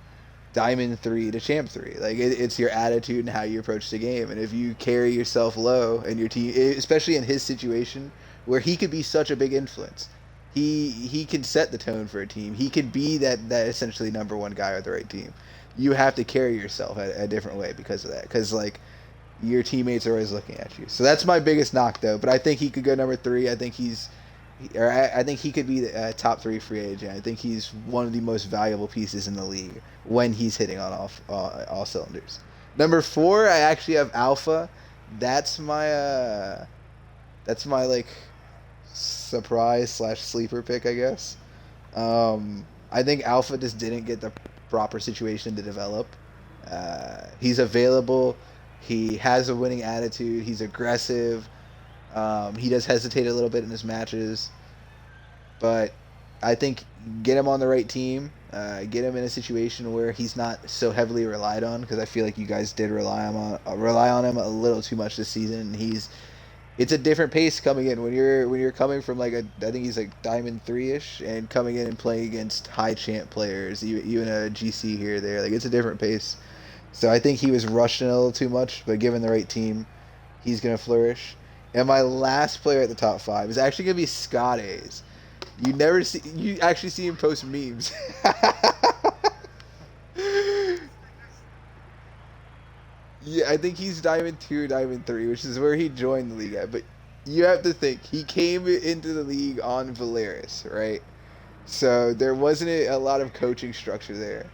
Diamond 3 to Champ 3. Like it's your attitude and how you approach the game, and if you carry yourself low and your team, especially in his situation where he could be such a big influence. He can set the tone for a team. He could be that essentially number one guy with the right team. You have to carry yourself a different way because of that. Because like your teammates are always looking at you. So that's my biggest knock, though. But I think he could go number three. I think I think he could be the top three free agent. I think he's one of the most valuable pieces in the league when he's hitting on all cylinders. Number 4, I actually have Alpha. That's my like surprise slash sleeper pick, I guess. I think Alpha just didn't get the proper situation to develop. He's available. He has a winning attitude. He's aggressive. He does hesitate a little bit in his matches, but I think get him on the right team. Get him in a situation where he's not so heavily relied on, because I feel like you guys did rely on him a little too much this season. And it's a different pace coming in when you're coming from like I think he's like Diamond 3-ish, and coming in and playing against high champ players, even a GC here or there. Like, it's a different pace. So I think he was rushing a little too much, but given the right team, he's gonna flourish. And my last player at the top 5 is actually gonna be Scott A's. You actually see him post memes. Yeah, I think he's Diamond 2 or Diamond 3, which is where he joined the league at. But you have to think, he came into the league on Valeris, right? So there wasn't a lot of coaching structure there.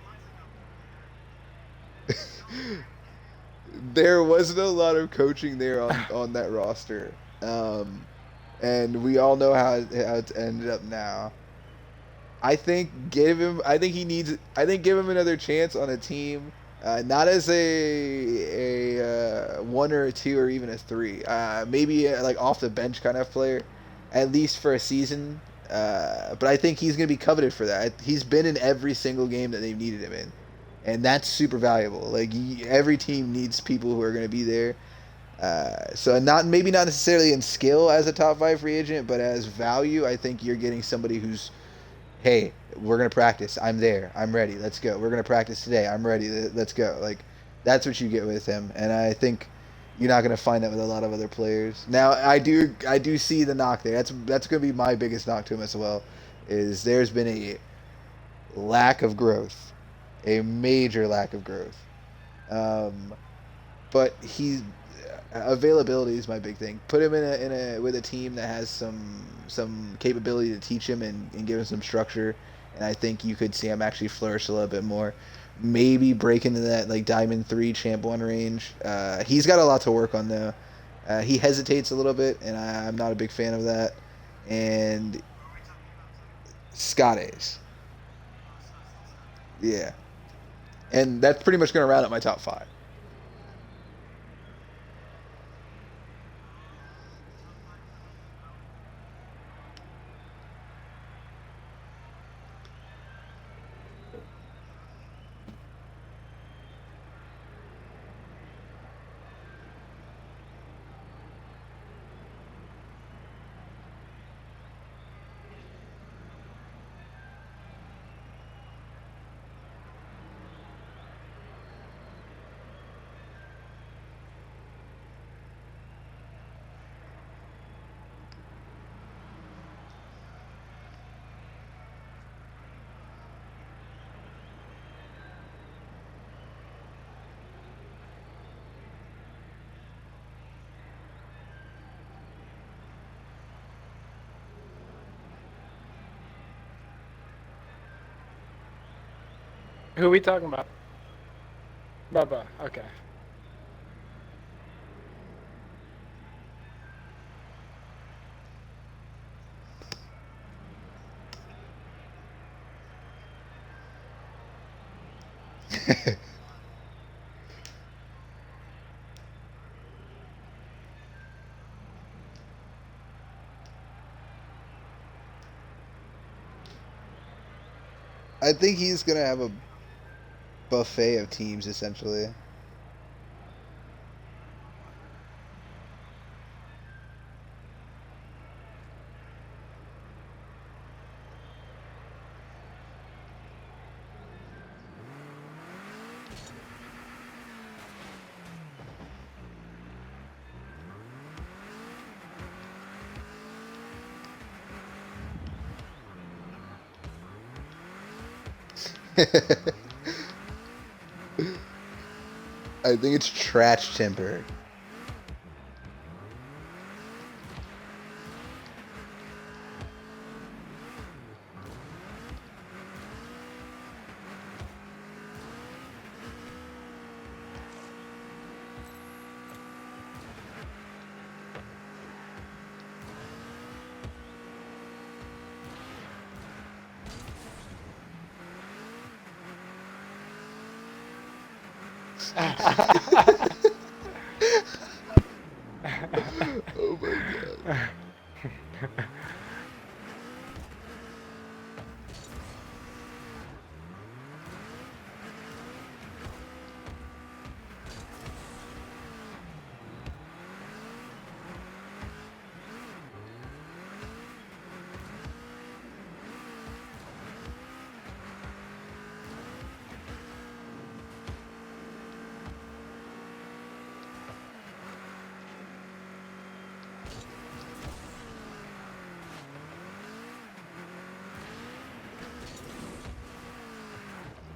There wasn't a lot of coaching there on that roster. And we all know how it's ended up now. I think give him. I think he needs. I think give him another chance on a team, not as a 1 or a 2 or even a 3. Maybe like off the bench kind of player, at least for a season. But I think he's going to be coveted for that. He's been in every single game that they've needed him in, and that's super valuable. Like, every team needs people who are going to be there. So not maybe not necessarily in skill as a top 5 free agent, but as value, I think you're getting somebody who's, hey, we're gonna practice. I'm there. I'm ready. Let's go. We're gonna practice today. I'm ready. Let's go. Like, that's what you get with him, and I think you're not gonna find that with a lot of other players. Now, I do see the knock there. That's gonna be my biggest knock to him as well. Is there's been a lack of growth, a major lack of growth. Um, but he availability is my big thing. Put him in a with a team that has some capability to teach him and give him some structure, and I think you could see him actually flourish a little bit more. Maybe break into that like Diamond 3 Champ 1 range. He's got a lot to work on though. He hesitates a little bit, and I'm not a big fan of that. And Scott A's, yeah, and that's pretty much going to round up my top 5. Who are we talking about? Bubba. Okay. I think he's gonna have a buffet of teams essentially. I think it's trash temper. Oh my god.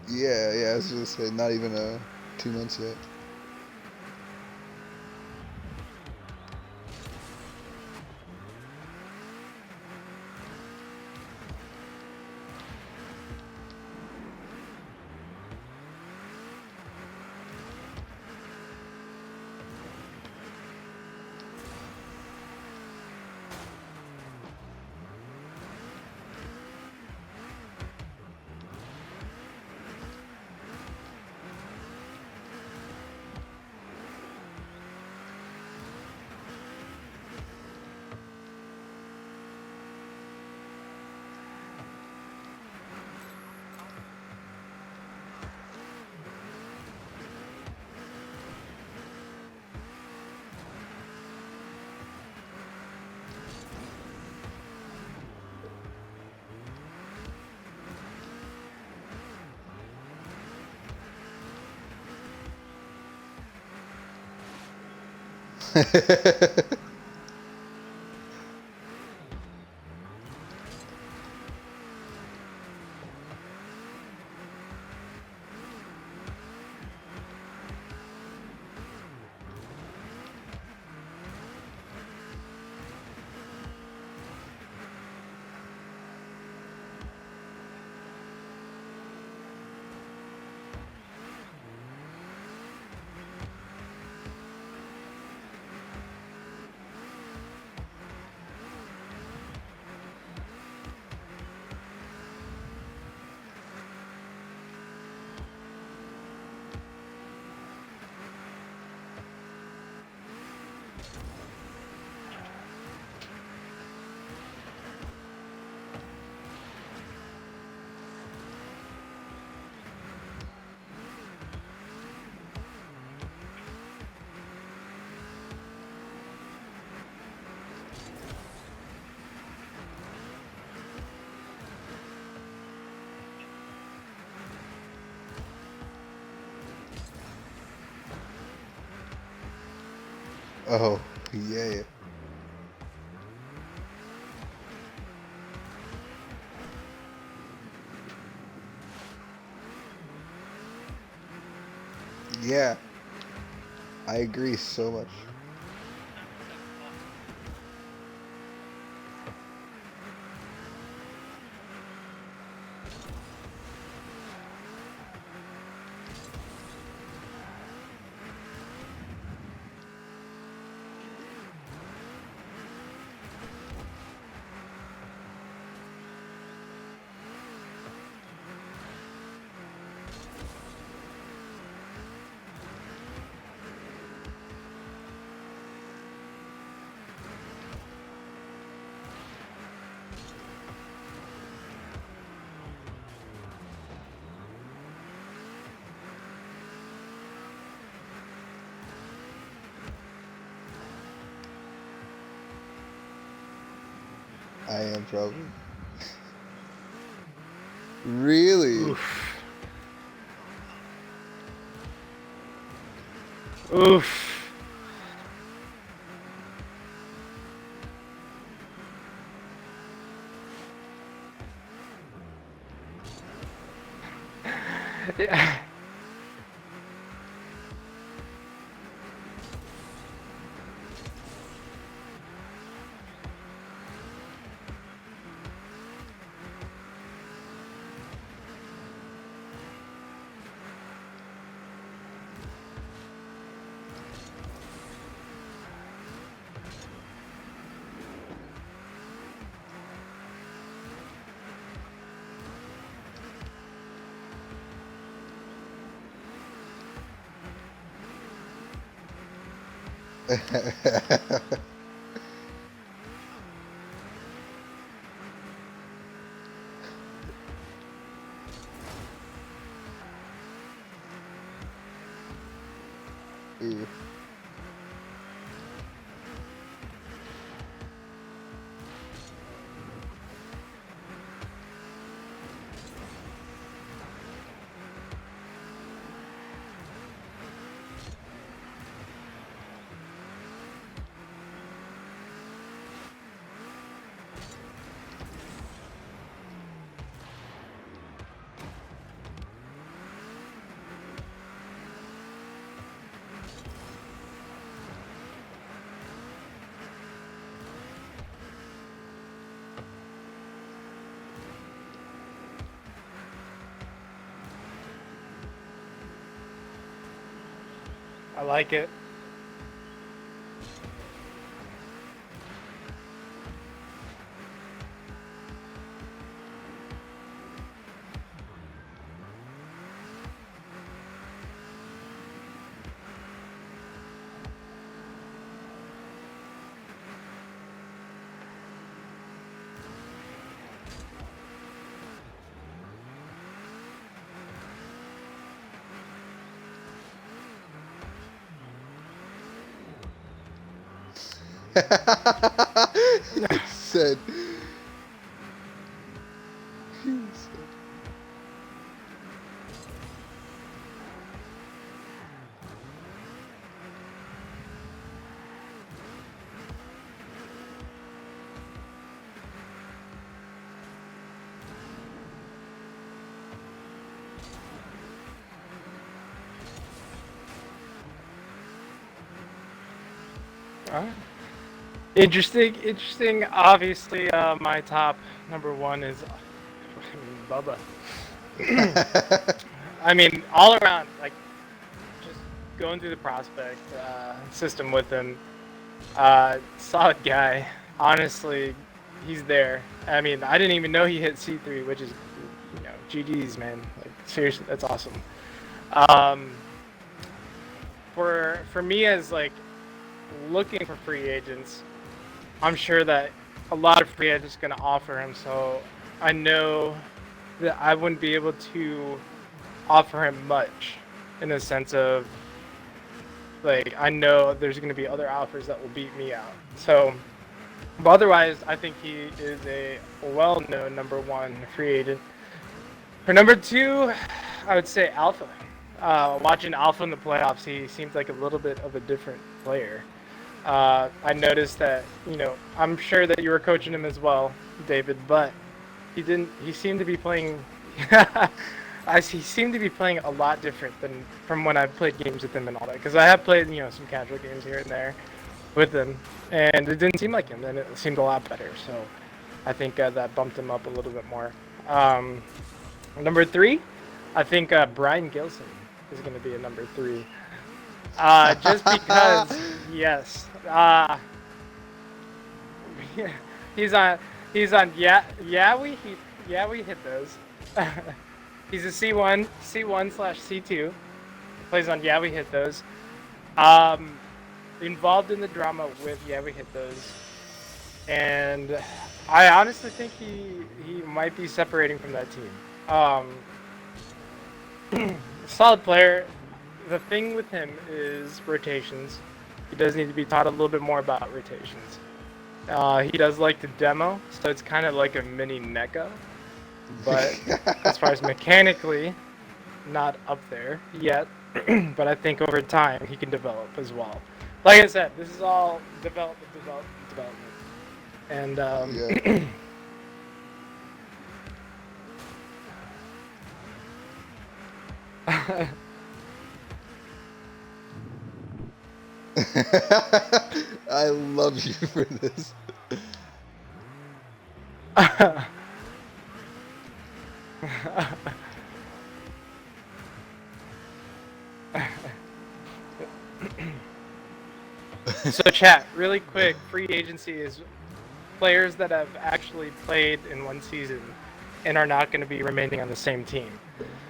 Yeah, I was gonna say, not even 2 months yet. Oh, yeah. Yeah, I agree so much. I am probably. Really? Oof. Oof. Yeah. Ooh. I like it. He said. He said. Alright. Interesting. Obviously, my top number one is Bubba. I mean, all around, like, just going through the prospect system with him. Solid guy. Honestly, he's there. I mean, I didn't even know he hit C3, which is, GG's, man. Like, seriously, that's awesome. For me as like looking for free agents, I'm sure that a lot of free agents going to offer him. So I know that I wouldn't be able to offer him much in the sense of like I know there's going to be other offers that will beat me out. So, but otherwise, I think he is a well-known number one free agent. For number two, I would say Alpha. Watching Alpha in the playoffs, he seems like a little bit of a different player. I noticed that, I'm sure that you were coaching him as well, David, but he didn't. He seemed to be playing. He seemed to be playing a lot different than from when I've played games with him and all that. Because I have played, some casual games here and there with him, and it didn't seem like him. And it seemed a lot better. So I think that bumped him up a little bit more. Number three, I think Brian Gilson is going to be a number three. Just because, yes. He's on. We hit those. He's a C1/C2. Plays on We hit those. Involved in the drama with We hit those, and I honestly think he might be separating from that team. Solid player. The thing with him is rotations. He does need to be taught a little bit more about rotations. He does like to demo, so it's kind of like a mini Neko. But as far as mechanically, not up there yet. But I think over time he can develop as well. Like I said, this is all development. And Yeah. I love you for this. So chat, really quick, free agency is players that have actually played in one season and are not going to be remaining on the same team.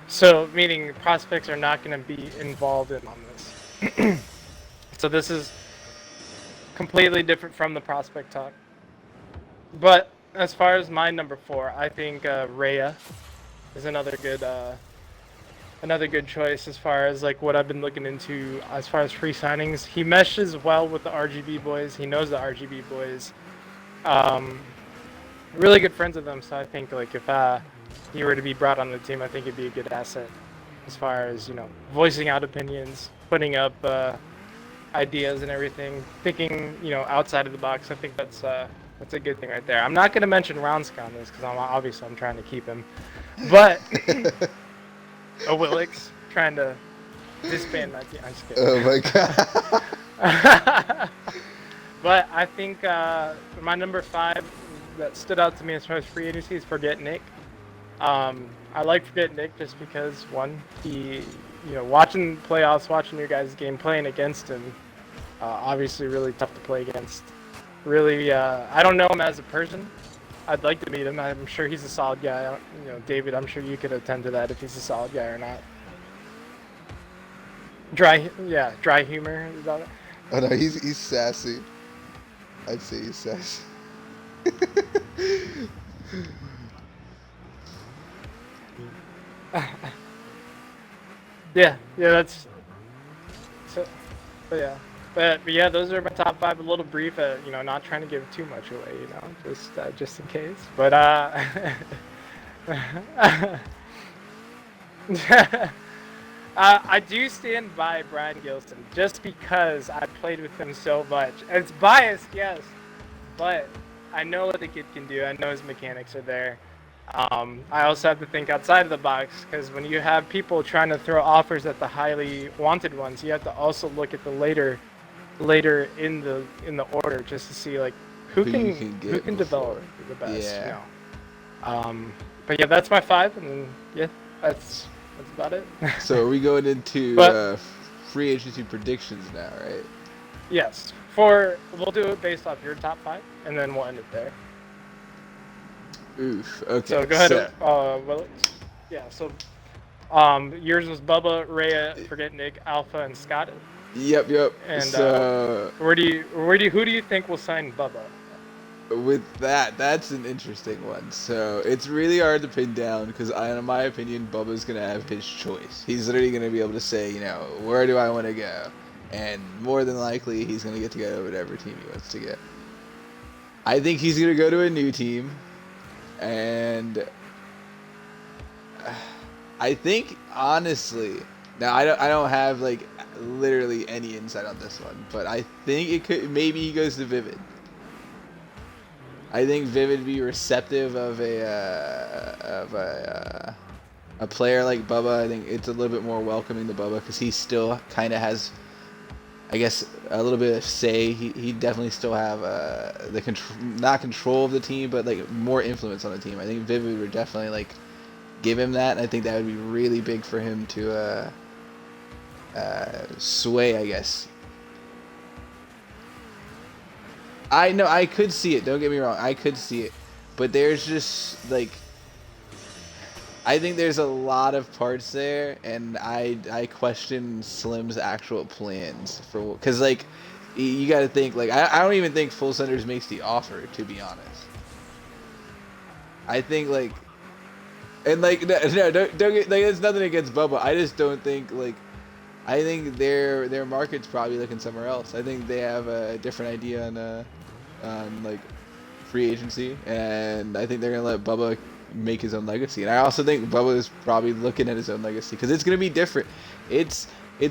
So meaning prospects are not going to be involved in on this. So this is completely different from the prospect talk. But as far as my number 4, I think Rhea is another good choice as far as like what I've been looking into as far as free signings. He meshes well with the RGB boys. He knows the RGB boys. Really good friends with them. So I think like if he were to be brought on the team, I think it'd be a good asset as far as voicing out opinions, putting up ideas and everything, thinking outside of the box. I think that's a good thing right there. I'm not gonna mention Roundsky on this because I'm trying to keep him, but. A Willix trying to disband my team. I'm just kidding. Oh my god. But I think my number 5 that stood out to me as far as free agency is Forget Nick. I like Forget Nick just because one, he, watching playoffs, watching your guys' game, playing against him, obviously really tough to play against. Really, I don't know him as a person. I'd like to meet him. I'm sure he's a solid guy. David, I'm sure you could attend to that if he's a solid guy or not. Dry humor about it. Oh no, he's sassy. I'd say he's sassy. Yeah, that's. So, but yeah, those are my top 5. A little brief, not trying to give too much away, just in case. But I do stand by Brian Gilson just because I played with him so much. It's biased, yes, but I know what the kid can do. I know his mechanics are there. I also have to think outside of the box because when you have people trying to throw offers at the highly wanted ones, you have to also look at the later in the order just to see like who can develop the best. Yeah. But yeah, that's my 5, and yeah, that's about it. So are we going into free agency predictions now, right? Yes. We'll do it based off your top 5, and then we'll end it there. Oof. Okay. So go ahead. Yeah. So, yours was Bubba, Rhea, Forget Nick, Alpha, and Scott. Yep. And so who do you think will sign Bubba? With that's an interesting one. So it's really hard to pin down because, in my opinion, Bubba's gonna have his choice. He's literally gonna be able to say, where do I want to go, and more than likely, he's gonna get to go to whatever team he wants to get. I think he's gonna go to a new team, and I think honestly, now I don't have like literally any insight on this one, but I think maybe he goes to Vivid. I think Vivid would be receptive of a player like Bubba. I think it's a little bit more welcoming to Bubba because he still kind of has, I guess, a little bit of say. He definitely still have not control of the team, but like more influence on the team. I think Vivid would definitely like give him that, and I think that would be really big for him to sway, I guess. I know I could see it. Don't get me wrong. I could see it, but there's just like I think there's a lot of parts there, and I question Slim's actual plans for because like you got to think like I don't even think Full Senders makes the offer, to be honest. I think like and like no don't get like there's nothing against Bubba. I just don't think like. I think their market's probably looking somewhere else. I think they have a different idea on like free agency, and I think they're gonna let Bubba make his own legacy. And I also think Bubba is probably looking at his own legacy because it's gonna be different. It's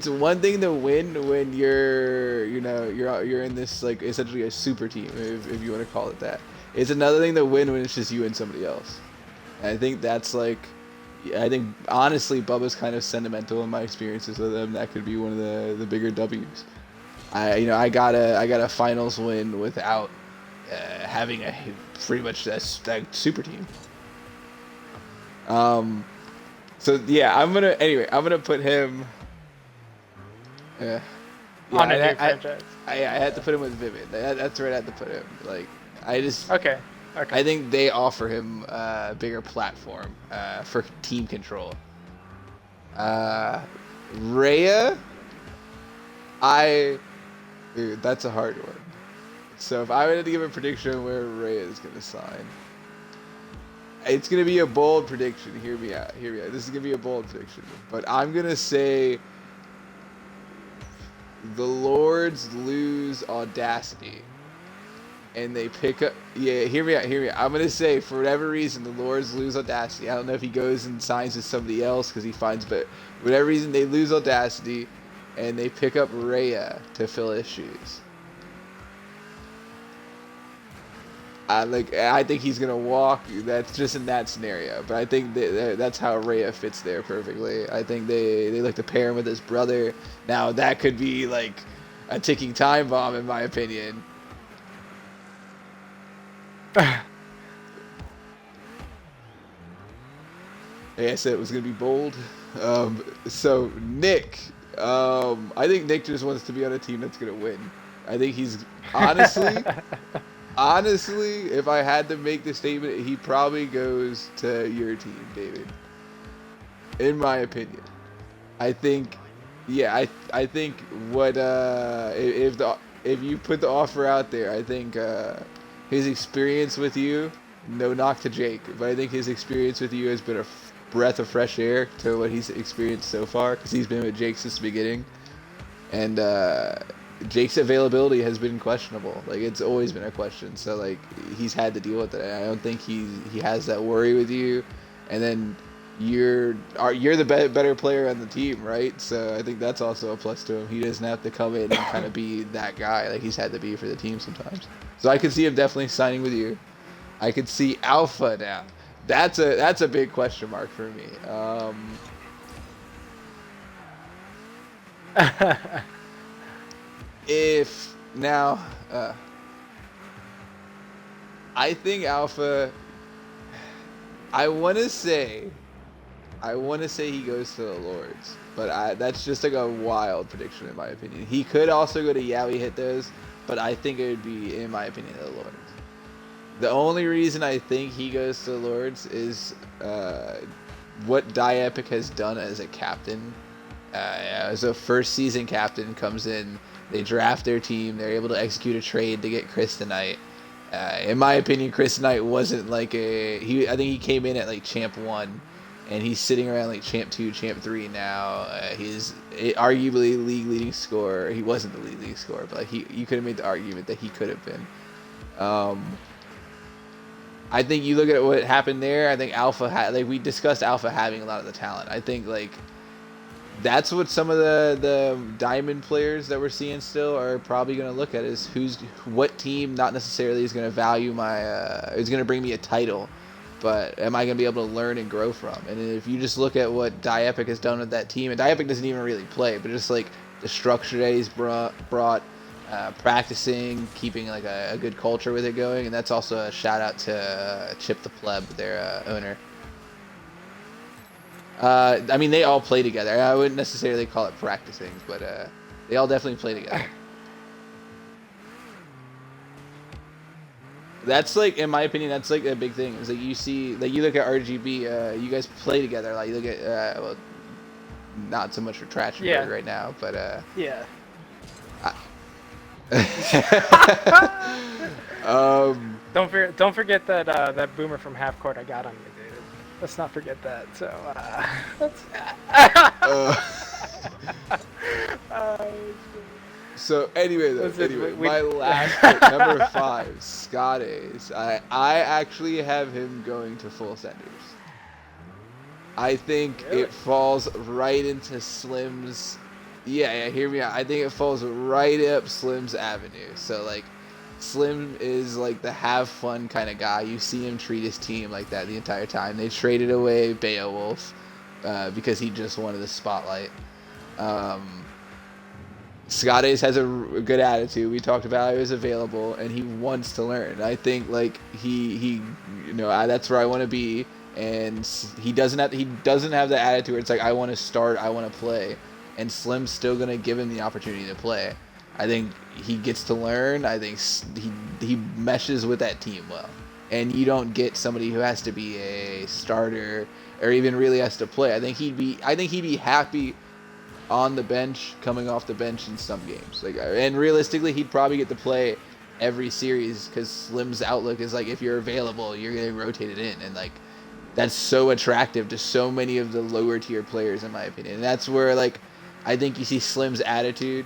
one thing to win when you're in this like essentially a super team if you want to call it that. It's another thing to win when it's just you and somebody else. And I think that's like. I think honestly, Bubba's kind of sentimental in my experiences with him. That could be one of the bigger W's. I got a finals win without having a pretty much a super team. So yeah, I'm gonna put him. Yeah, On a new franchise. I had to put him with Vivid. That's where I had to put him. Like I just. Okay. I think they offer him a bigger platform for team control. Rhea, dude, that's a hard one. So if I were to give a prediction where Rhea is going to sign, it's going to be a bold prediction. Hear me out. This is going to be a bold prediction. But I'm going to say the Lords lose Audacity. And they pick up... Yeah, hear me out. I'm going to say, for whatever reason, the Lords lose Audacity. I don't know if he goes and signs with somebody else because he finds... But for whatever reason, they lose Audacity. And they pick up Rhea to fill his shoes. I think he's gonna walk. That's just in that scenario, but I think that's how Rhea fits there perfectly. I think they like to pair him with his brother. Now that could be like a ticking time bomb, in my opinion. Like I said, it was gonna be bold. So Nick, I think Nick just wants to be on a team that's gonna win. I think he's honestly, if I had to make the statement, he probably goes to your team, David. In my opinion, I think, yeah, I think what if you put the offer out there, I think his experience with you, no knock to Jake, but I think his experience with you has been a breath of fresh air to what he's experienced so far, because he's been with Jake since the beginning, and Jake's availability has been questionable. Like, it's always been a question. So, like, he's had to deal with it. I don't think he has that worry with you. And then you're the better player on the team, right? So I think that's also a plus to him. He doesn't have to come in and kind of be that guy like he's had to be for the team sometimes. So I could see him definitely signing with you. I could see Alpha now. That's a big question mark for me. If now, I think Alpha. I want to say he goes to the Lords, but that's just like a wild prediction in my opinion. He could also go to Yaoi Hit Those, but I think it would be, in my opinion, the Lords. The only reason I think he goes to the Lords is what Diepic has done as a captain. As a first season captain comes in. They draft their team. They're able to execute a trade to get Kryptonite. In my opinion, Kryptonite wasn't like I think he came in at like Champ 1, and he's sitting around like Champ 2, Champ 3 now. He's arguably league leading scorer. He wasn't the league leading scorer, but like you could have made the argument that he could have been. I think you look at what happened there. I think Alpha like we discussed Alpha having a lot of the talent. I think like that's what some of the diamond players that we're seeing still are probably going to look at is what team not necessarily is going to value is going to bring me a title, but am I going to be able to learn and grow from? And if you just look at what Diepic has done with that team, and Diepic doesn't even really play, but just like the structure that he's brought practicing, keeping like a good culture with it going, and that's also a shout out to Chip the Pleb, their owner. I mean, they all play together. I wouldn't necessarily call it practicing, but they all definitely play together. That's like, in my opinion, that's like a big thing. Is like you see, like you look at RGB, you guys play together. Like you look at, well, not so much for Trashenberg right now, but yeah. Don't forget that that boomer from half court I got on you, dude. Let's not forget that. So So anyway, my last pick, number 5, Scott A's. I actually have him going to Full Senders. I think it falls right into Slim's. Yeah, hear me out. I think it falls right up Slim's avenue. So like, Slim is like the have fun kind of guy. You see him treat his team like that the entire time. They traded away Beowulf because he just wanted the spotlight. Scott Ace has a good attitude. We talked about how he was available and he wants to learn. I think like he that's where I want to be, and he doesn't have the attitude where it's like I want to start, I want to play, and Slim's still gonna give him the opportunity to play. I think he gets to learn. I think he meshes with that team well, and you don't get somebody who has to be a starter or even really has to play. I think he'd be happy on the bench, coming off the bench in some games. Like, and realistically, he'd probably get to play every series because Slim's outlook is like, if you're available, you're getting rotated in, and like that's so attractive to so many of the lower tier players, in my opinion. And that's where like I think you see Slim's attitude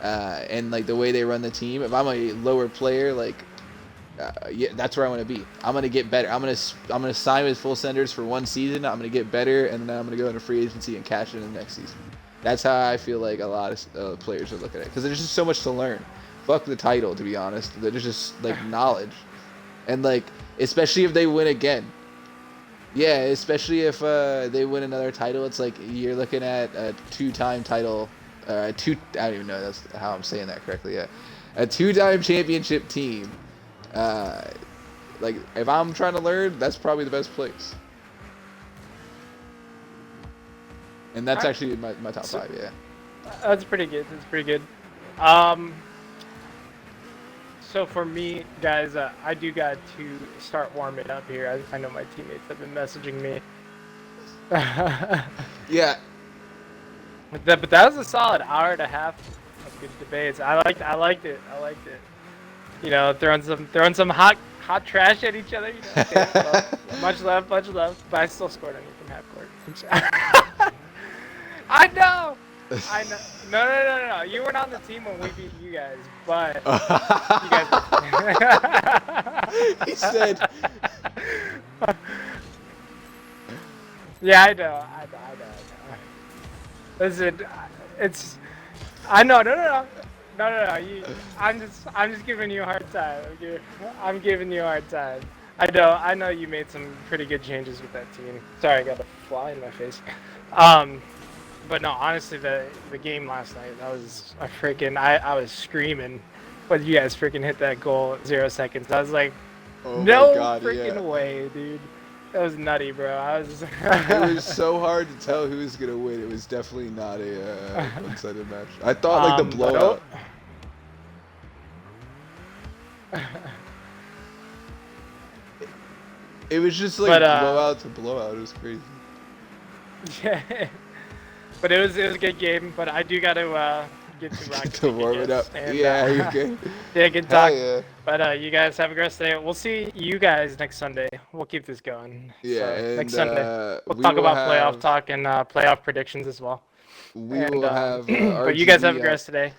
and like the way they run the team. If I'm a lower player, like yeah, that's where I want to be. I'm gonna get better. I'm gonna sign with Full Senders for 1 season. I'm gonna get better, and then I'm gonna go into free agency and cash in the next season. That's how I feel like a lot of players are looking at it, because there's just so much to learn. Fuck the title, to be honest. There's just like knowledge, and like especially if they win again. Yeah, especially if they win another title, it's like you're looking at a 2-time title. I don't even know that's how I'm saying that correctly. Yeah, a 2-time championship team. Like if I'm trying to learn, that's probably the best place. And that's actually my top 5. Yeah. That's pretty good. That's pretty good. So for me, guys, I do got to start warming up here. I know my teammates have been messaging me. Yeah. But that was a solid hour and a half of good debates. I liked it. You know, throwing some hot trash at each other. You know, okay, much love. But I still scored on you from half court. I know. No. You weren't on the team when we beat you guys, but you guys. He said. Yeah, I know. Listen, it's. I know. No. I'm just giving you a hard time. I'm giving you a hard time. I know you made some pretty good changes with that team. Sorry, I got a fly in my face. But no, honestly, the game last night, that was a freaking. I was screaming when you guys freaking hit that goal at 0 seconds. I was like, Oh no my God, freaking yeah. way, dude. That was nutty, bro. I was. It was so hard to tell who was gonna win. It was definitely not a one-sided match. I thought like the blowout. It was just like blowout to blowout. It was crazy. Yeah, but it was a good game. But I do got to get to rock to warm it up. And, yeah, you're good. Yeah, good talk. Yeah. But you guys have a great day. We'll see you guys next Sunday. We'll keep this going. Yeah, so, and, next Sunday we'll talk about playoff talk and playoff predictions as well. We will have. But you guys have a great day.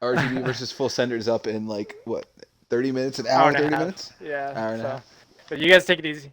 RGB versus Full Senders up in like what, 30 minutes, an hour, 30 minutes? Yeah. Hour and a half. But you guys take it easy.